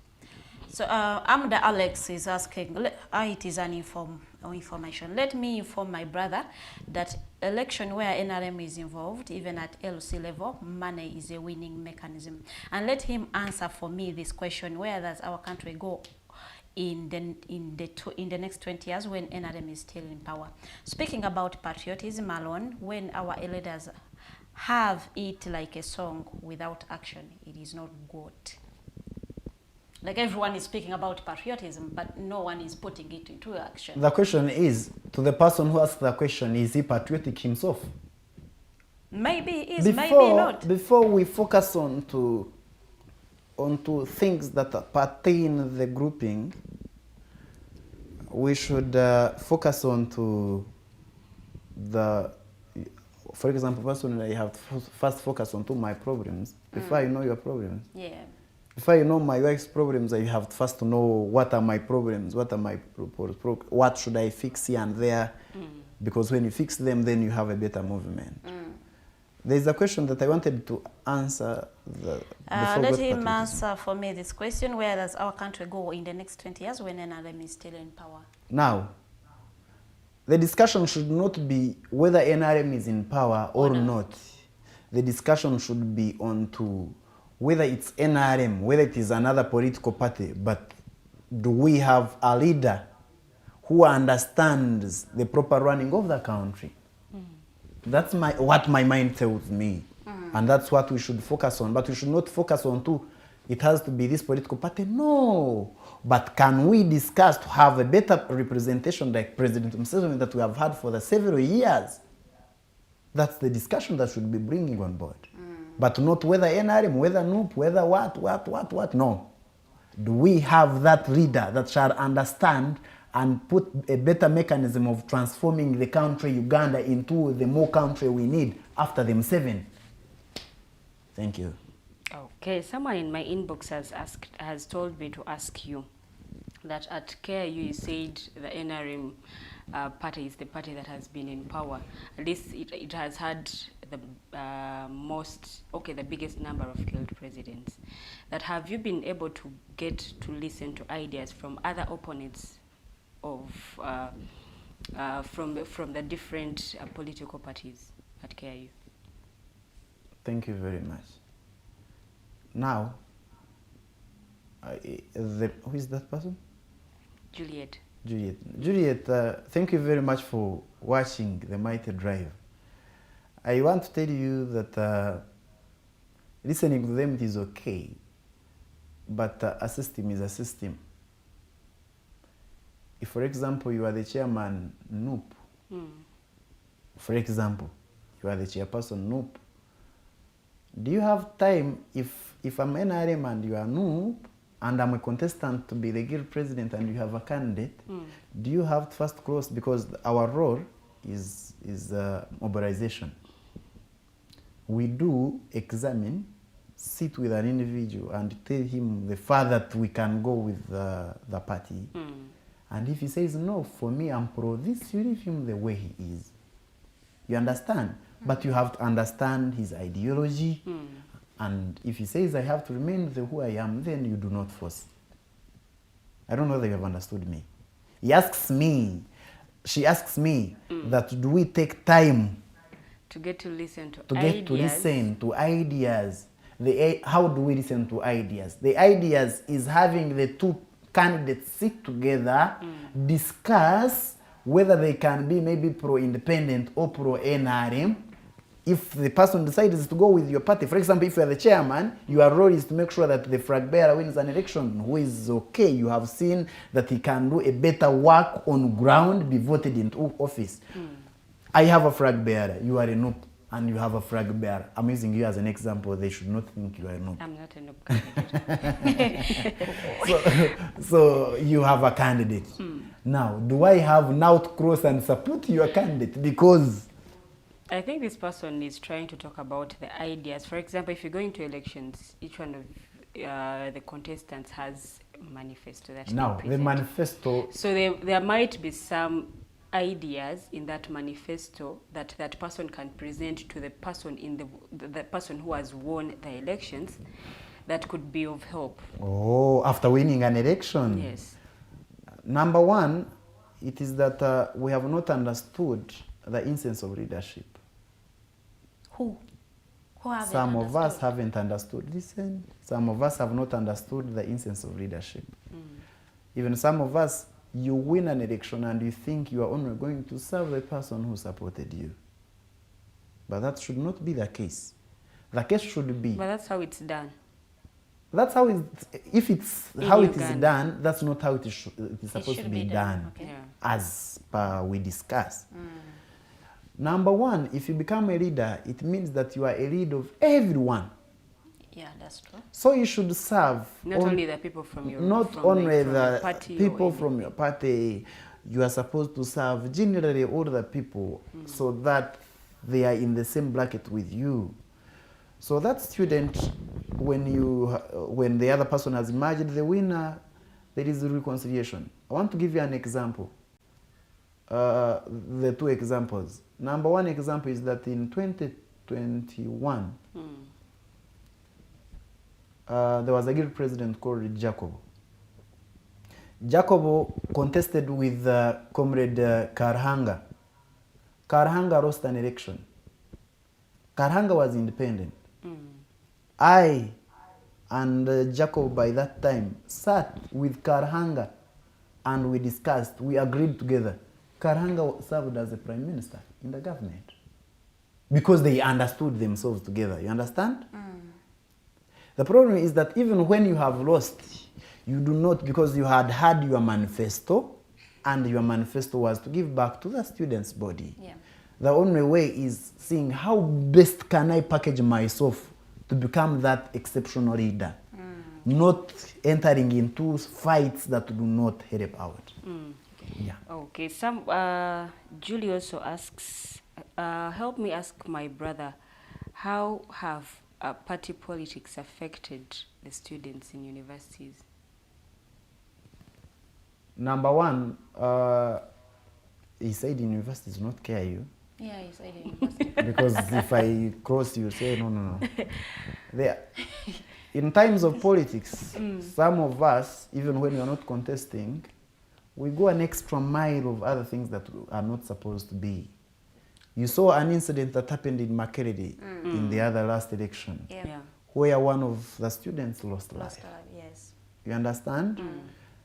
So Amda Alex is asking, it is an information. Let me inform my brother that election where NRM is involved, even at LC level, money is a winning mechanism. And let him answer for me this question: where does our country go in the next 20 years when NRM is still in power? Speaking about patriotism alone, when our leaders have it like a song without action, it is not good. Like everyone is speaking about patriotism, but no one is putting it into action. The question is, to the person who asked the question, is he patriotic himself? Maybe he is, maybe not. Before we focus onto things that pertain the grouping, we should focus on for example, personally, I have to first focus on my problems before I know your problems. Yeah. If I know my wife's problems, I have first to know what are my problems, what should I fix here and there, because when you fix them, then you have a better movement. There's a question that I wanted to answer. Let him answer for me this question: where does our country go in the next 20 years when NRM is still in power? Now, the discussion should not be whether NRM is in power or not. The discussion should be on to whether it's NRM, whether it is another political party, but do we have a leader who understands the proper running of the country? That's what my mind tells me. And that's what we should focus on. But we should not focus on it has to be this political party. No. But can we discuss to have a better representation like President Museveni that we have had for the several years? That's the discussion that should be bringing on board. But not whether NRM, whether NUP, whether what. No. Do we have that leader that shall understand and put a better mechanism of transforming the country Uganda into the more country we need after the Museveni? Thank you. Okay, someone in my inbox has told me to ask you that at KIU you said the NRM party is the party that has been in power. At least it has had the the biggest number of killed presidents. That have you been able to get to listen to ideas from other opponents of from the different political parties at KIU? Thank you very much. Now, who is that person? Juliet. Juliet, thank you very much for watching the Mighty Drive. I want to tell you that listening to them is okay, but a system is a system. If, for example, you are the chairman, NUP, for example, you are the chairperson, NUP, do you have time, if I'm NRM and you are NUP, and I'm a contestant to be the guild president and you have a candidate, do you have to first cross, because our role is mobilization. We do examine, sit with an individual and tell him the far that we can go with the party. And if he says, no, for me, I'm pro this, you leave him the way he is. You understand? But you have to understand his ideology. And if he says, I have to remain who I am, then you do not force. I don't know whether you have understood me. She asks me that do we take time to get to listen to ideas? Get to listen to ideas. How do we listen to ideas? The ideas is having the two candidates sit together, discuss whether they can be maybe pro-independent or pro-NRM. If the person decides to go with your party, for example, if you are the chairman, your role is to make sure that the flag bearer wins an election, who is okay. You have seen that he can do a better work on ground, be voted into office. I have a flag bearer, you are a NUP, and you have a flag bearer. I'm using you as an example. They should not think you are a NUP. I'm not a NUP candidate. So you have a candidate. Now, do I have now to cross and support your candidate? Because I think this person is trying to talk about the ideas. For example, if you're going to elections, each one of the contestants has a manifesto that now the manifesto. So there might be some ideas in that manifesto that that person can present to the person the person who has won the elections, that could be of help? Oh, after winning an election? Yes. Number one, it is that we have not understood the essence of leadership. Who haven't Some of us understood? haven't understood. Listen, some of us have not understood the essence of leadership. Even some of us, you win an election and you think you are only going to serve the person who supported you. But that should not be the case. The case should be. But that's how it's done. That's how it's, if it's In how it is Uganda. done, that's not how it is supposed to should be be done, done, okay. Yeah. as per we discussed. Number one, if you become a leader, it means that you are a leader of everyone. Yeah, that's true. So you should serve Not only the people from your not from only like from your the party or people anything. from your party. You are supposed to serve generally all the people so that they are in the same bracket with you. So that student, when the other person has emerged the winner, there is reconciliation. I want to give you an example. The two examples. Number one example is that in 2021, there was a guild president called Jacobo. Jacobo contested with Comrade Karhanga. Karhanga lost an election. Karhanga was independent. I and Jacob by that time sat with Karhanga and we discussed, we agreed together. Karhanga served as a prime minister in the government because they understood themselves together. You understand? The problem is that even when you have lost, you do not, because you had had your manifesto and your manifesto was to give back to the students' body. Yeah. The only way is seeing how best can I package myself to become that exceptional leader, not entering into fights that do not help out. Yeah. Okay, Julie also asks, help me ask my brother, how have party politics affected the students in universities? Number one, he said universities do not care you. Yeah, he said university. Because if I cross you, say no. In times of politics, some of us, even when we are not contesting, we go an extra mile of other things that are not supposed to be. You saw an incident that happened in Makerere in the other last election, Yeah. where one of the students lost life. Lost alive, yes. You understand?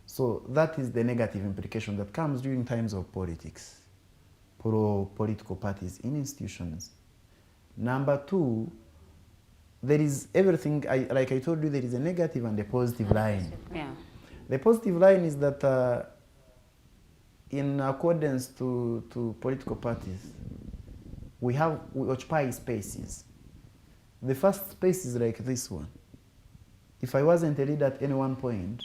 So that is the negative implication that comes during times of politics, political parties in institutions. Number two, there is everything, like I told you, there is a negative and a positive line. Yeah. The positive line is that in accordance to political parties, we occupy spaces. The first space is like this one. If I wasn't a leader at any one point,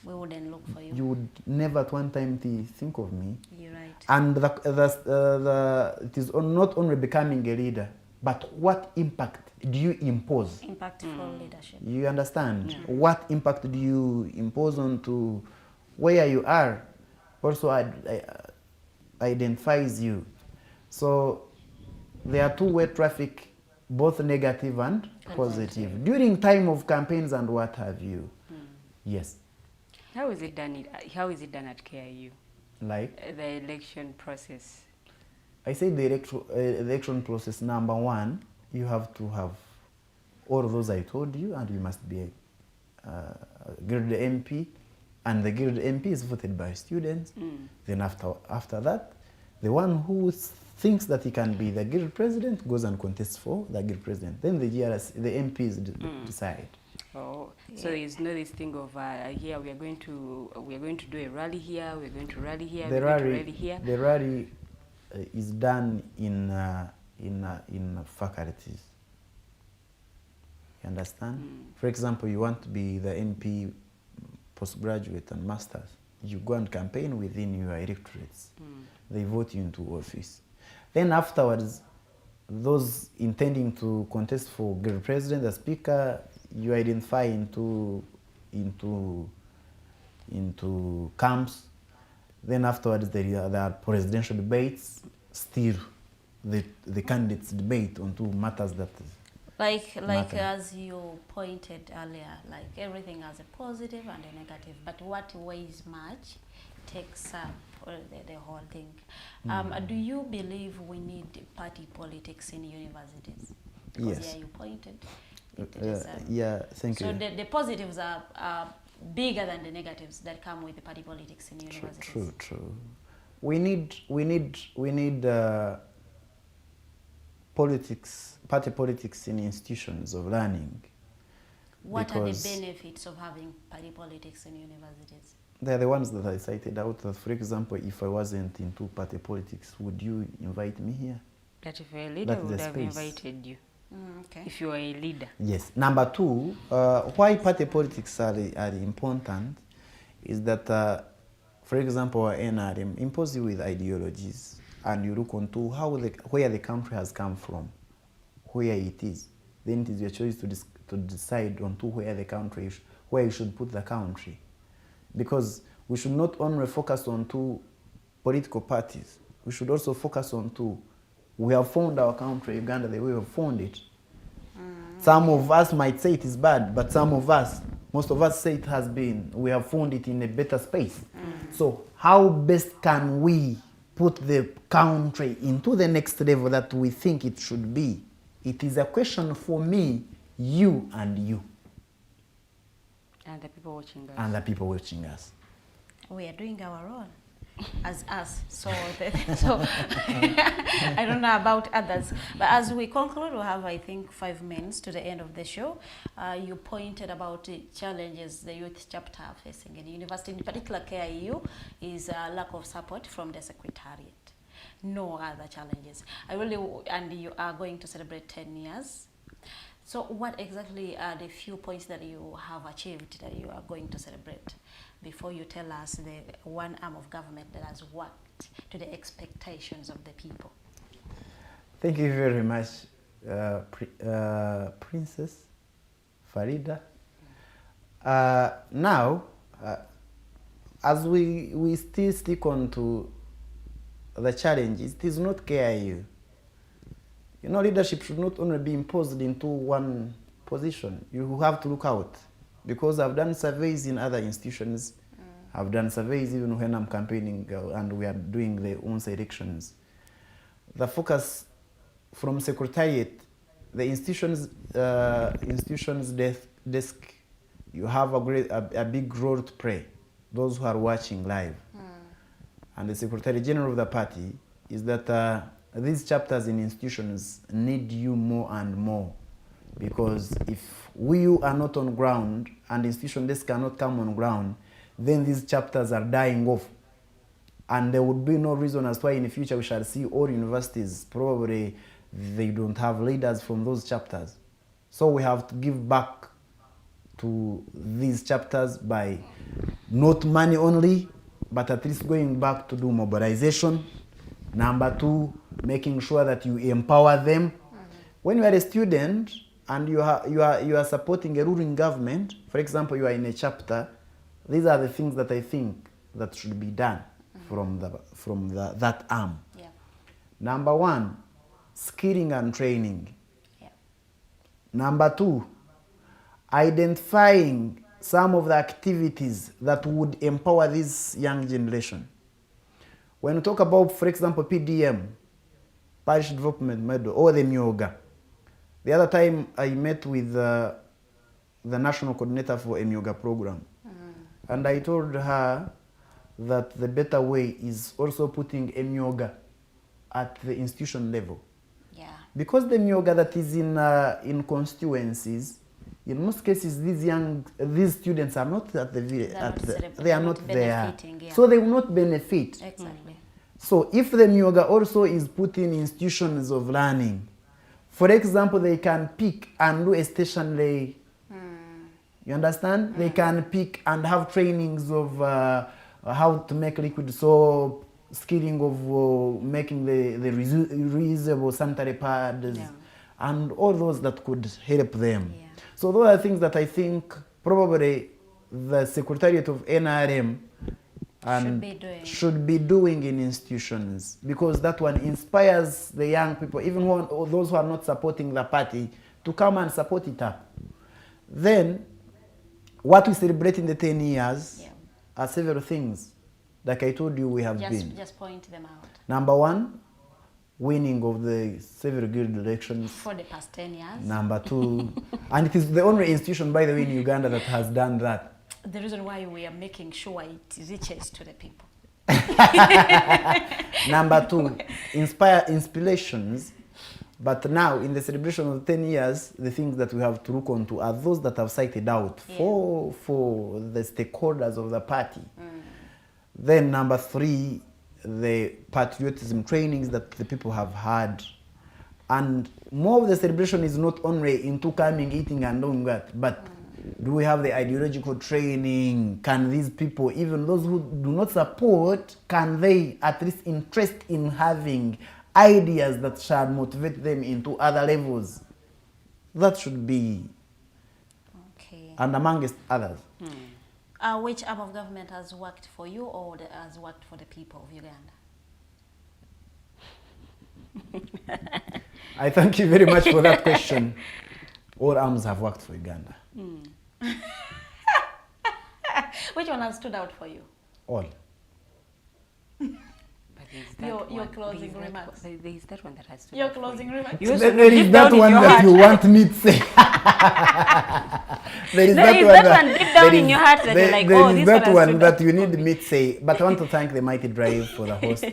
We wouldn't look for you. you would never at one time think of me. You're right. And it is not only becoming a leader, but what impact do you impose? Impactful leadership. You understand? What impact do you impose onto where you are? Also identifies you. So there are two-way traffic, both negative and positive. During time of campaigns and what have you. Yes. How is it done? How is it done at KIU? Like? The election process. I say the election process, number one, you have to have all those I told you, and you must be a guild MP, and the guild MP is voted by students. Then after that, the one who thinks that he can be the guild president goes and contests for the guild president. Then the MPs decide. Oh, so it's not this thing of here we are going to do a rally here, we're going to rally here, The we're going to rally here. The rally is done in faculties. You understand? For example, you want to be the MP postgraduate and masters. You go and campaign within your electorates. They vote you into office. Then afterwards, those intending to contest for guild president, the speaker, you identify into camps. Then afterwards there are presidential debates. Still, the candidates debate on two matters that Like Nothing. as you pointed earlier, like everything has a positive and a negative, but what weighs much takes up the whole thing. Do you believe we need party politics in universities? Because Yes. yeah, you pointed. Yeah, thank So you. the positives are bigger than the negatives that come with the party politics in universities. True. We need party politics in institutions of learning. What are the Because benefits of having party politics in universities? they're the ones that I cited out. That, for example, if I wasn't into party politics, would you invite me here? That if you're a leader, That's we would the have space. invited you. Okay. If you are a leader. Yes. Number two, why party politics are important is that, for example, our NRM imposes you with ideologies, and you look onto where the country has come from, where it is. Then it is your choice to decide onto where the country, where you should put the country, because we should not only focus on two political parties. We should also focus on two. We have found our country, Uganda, the way we have found it. Some of us might say it is bad, but most of us say it has been, we have found it in a better space. So how best can we put the country into the next level that we think it should be? It is a question for me, you and you. And the people watching us. And the people watching us. We are doing our role as us. So I don't know about others. But as we conclude, we'll have, I think, 5 minutes to the end of the show. You pointed about the challenges the youth chapter are facing in the university, in particular KIU, is a lack of support from the secretariat. No other challenges. And you are going to celebrate 10 years. So what exactly are the few points that you have achieved that you are going to celebrate before you tell us the one arm of government that has worked to the expectations of the people? Thank you very much, Princess Farida. Now, as we still stick on to the challenges, it is not KIU. You know, leadership should not only be imposed into one position. You have to look out. Because I've done surveys in other institutions. I've done surveys even when I'm campaigning and we are doing the own elections. The focus from Secretariat, the institution's desk, you have a big role to play, those who are watching live. And the Secretary General of the party is that these chapters in institutions need you more and more, because if we are not on ground and institution desk cannot come on ground, then these chapters are dying off. And there would be no reason as to why in the future we shall see all universities, probably they don't have leaders from those chapters. So we have to give back to these chapters by not money only, but at least going back to do mobilization. Number two, making sure that you empower them. When you are a student and you are supporting a ruling government, for example, you are in a chapter, these are the things that I think that should be done from that arm. Yeah. Number one, skilling and training. Yeah. Number two, identifying some of the activities that would empower this young generation. When we talk about, for example, PDM, Parish Development Medal, or the Myoga, the other time I met with the national coordinator for a Myoga program, and I told her that the better way is also putting a Myoga at the institution level. Yeah. Because the Myoga that is in constituencies, in most cases, these students are not at the they are not there, yeah. so they will not benefit. Exactly. So if the Myoga also is put in institutions of learning, for example, they can pick and do a stationary. You understand? They can pick and have trainings of how to make liquid soap, skilling of making the reusable sanitary pads, and all those that could help them. Yeah. So those are things that I think probably the Secretariat of NRM should be doing in institutions, because that one inspires the young people, even those who are not supporting the party, to come and support it up. Then, what we celebrate in the 10 years are several things. Like I told you, we have been. Just point them out. Number one, winning of the several guild elections. For the past 10 years. Number two, and it is the only institution, by the way, in Uganda that has done that. The reason why we are making sure it reaches to the people. Number two, inspire inspirations. But now, in the celebration of 10 years, the things that we have to look on to are those that have cited out for the stakeholders of the party. Then number three, the patriotism trainings that the people have had. And more of the celebration is not only into coming, eating and doing that, but do we have the ideological training? Can these people, even those who do not support, can they at least interest in having ideas that shall motivate them into other levels? That should be, and amongst others. Which arm of government has worked for you or has worked for the people of Uganda? I thank you very much for that question. All arms have worked for Uganda. Which one has stood out for you? All. Your closing remarks. There is that one that has to. Your closing remarks. There is that one that you want me to say. There is that one deep down in your heart that you're like, oh, this one has stood out. There is that one that you need me to say. But I want to thank the Mighty Drive for the host.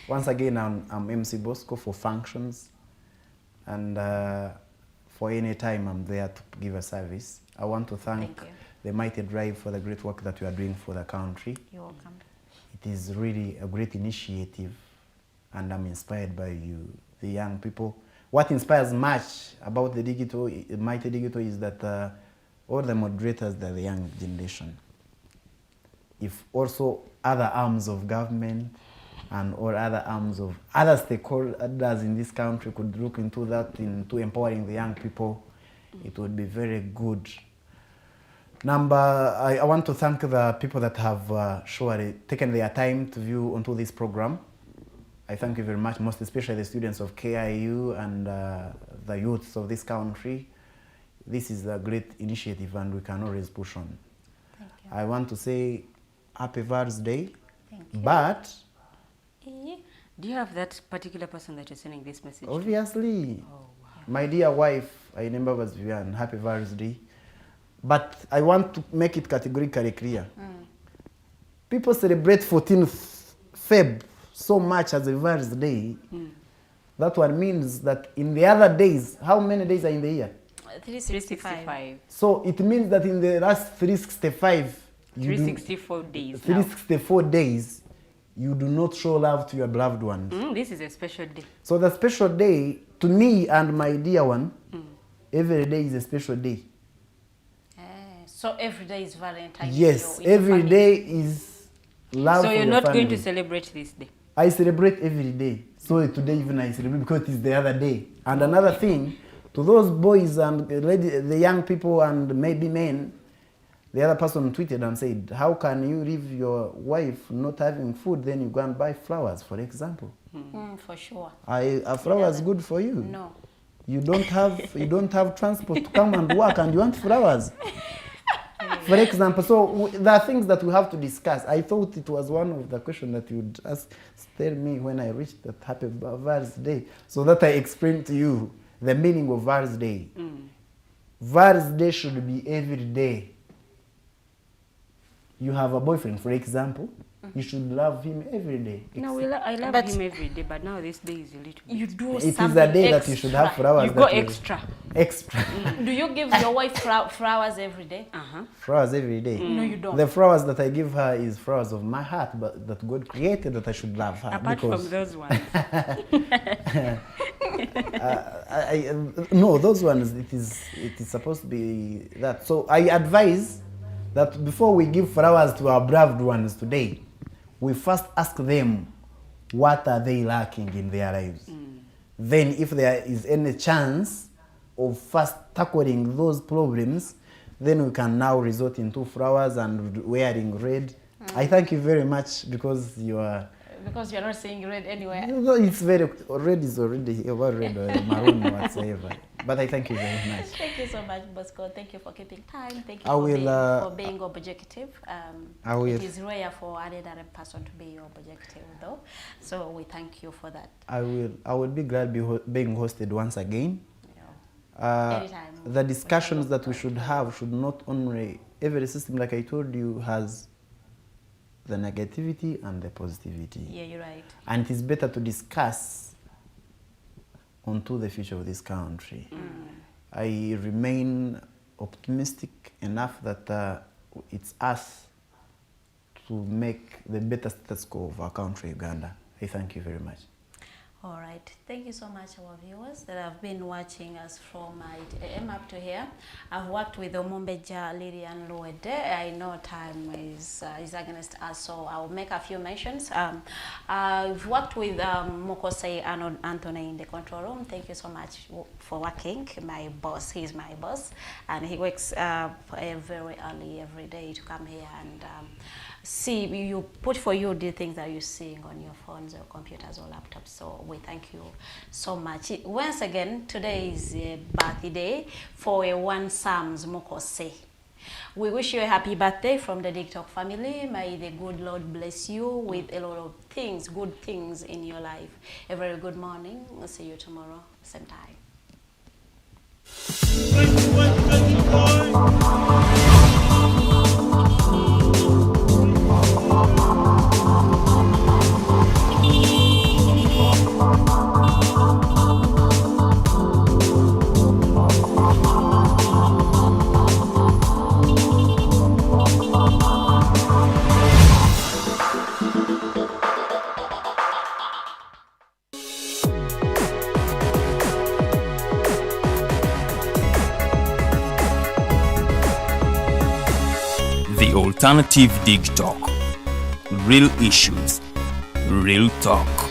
Once again, I'm MC Bosco for functions. And for any time I'm there to give a service. I want to thank the Mighty Drive for the great work that you are doing for the country. You're welcome. It is really a great initiative, and I'm inspired by you, the young people. What inspires much about the Mighty Digital is that all the moderators, they're the young generation. If also other arms of government and all other arms of other stakeholders in this country could look into that, into empowering the young people, it would be very good. I want to thank the people that have surely taken their time to view onto this program. I thank you very much, most especially the students of KIU and the youths of this country. This is a great initiative and we can always push on. Thank you. I want to say Happy Father's Day, Thank you. but do you have that particular person that you're sending this message obviously, to? Oh, wow. my dear wife, I remember was Vivian, Happy Father's Day. But I want to make it categorically clear. People celebrate 14th Feb so much as a Father's Day. That one means that in the other days, how many days are in the year? 365. So it means that in the last 365, 364 days. 364 days, you do not show love to your beloved ones. This is a special day. So the special day, to me and my dear one, every day is a special day. So every day is Valentine's Day? Yes, every day is love. So for you're your not family. going to celebrate this day? I celebrate every day. So today even I celebrate because it's the other day. And another thing, to those boys and the young people and maybe men, the other person tweeted and said, how can you leave your wife not having food, then you go and buy flowers, for example? For sure. Are flowers good for you? No. You don't have transport to come and work and you want flowers. For example, so there are things that we have to discuss. I thought it was one of the questions that you would tell me when I reached that Happy Father's Day, so that I explained to you the meaning of Father's Day. Father's Day should be every day. You have a boyfriend, for example, you should love him every day. No, I love him every day, but now this day is a little bit. You do It is something a day extra. that you should have flowers. You go extra. Extra. Do you give your wife flowers every day? Flowers every day. No, you don't. The flowers that I give her is flowers of my heart, but that God created that I should love her. Apart from those ones. No, those ones, it is supposed to be that. So I advise that before we give flowers to our beloved ones today, we first ask them what are they lacking in their lives. Then if there is any chance of first tackling those problems, then we can now resort into flowers and wearing red. I thank you very much because you are... Because you're not saying red anywhere. It's very... Red is already about red or maroon or whatsoever. But I thank you very much. Thank you so much, Bosco. Thank you for keeping time. Thank I you will, for being objective. I will. It is rare for another person to be objective, though. So we thank you for that. I will be glad being hosted once again. Anytime. The discussions that we should have should not only, every system, like I told you, has the negativity and the positivity. Yeah, you're right. And it is better to discuss onto the future of this country. I remain optimistic enough that it's us to make the better status quo of our country, Uganda. I thank you very much. All right. Thank you so much, our viewers that have been watching us from 8 a.m. up to here. I've worked with Omumbeja, Lillian Luede. I know time is against us, so I'll make a few mentions. I've worked with Mokose and Anthony in the control room. Thank you so much for working. My boss, he's my boss, and he works very early every day to come here and see you put for you the things that you're seeing on your phones or computers or laptops. So we thank you so much. Once again, today is a birthday for a one Psalms Mokose. We wish you a happy birthday from the Digitalk family. May the good Lord bless you with a lot of things, good things in your life. A very good morning. We'll see you tomorrow, same time. The Alternative Digitalk. Real issues, real talk.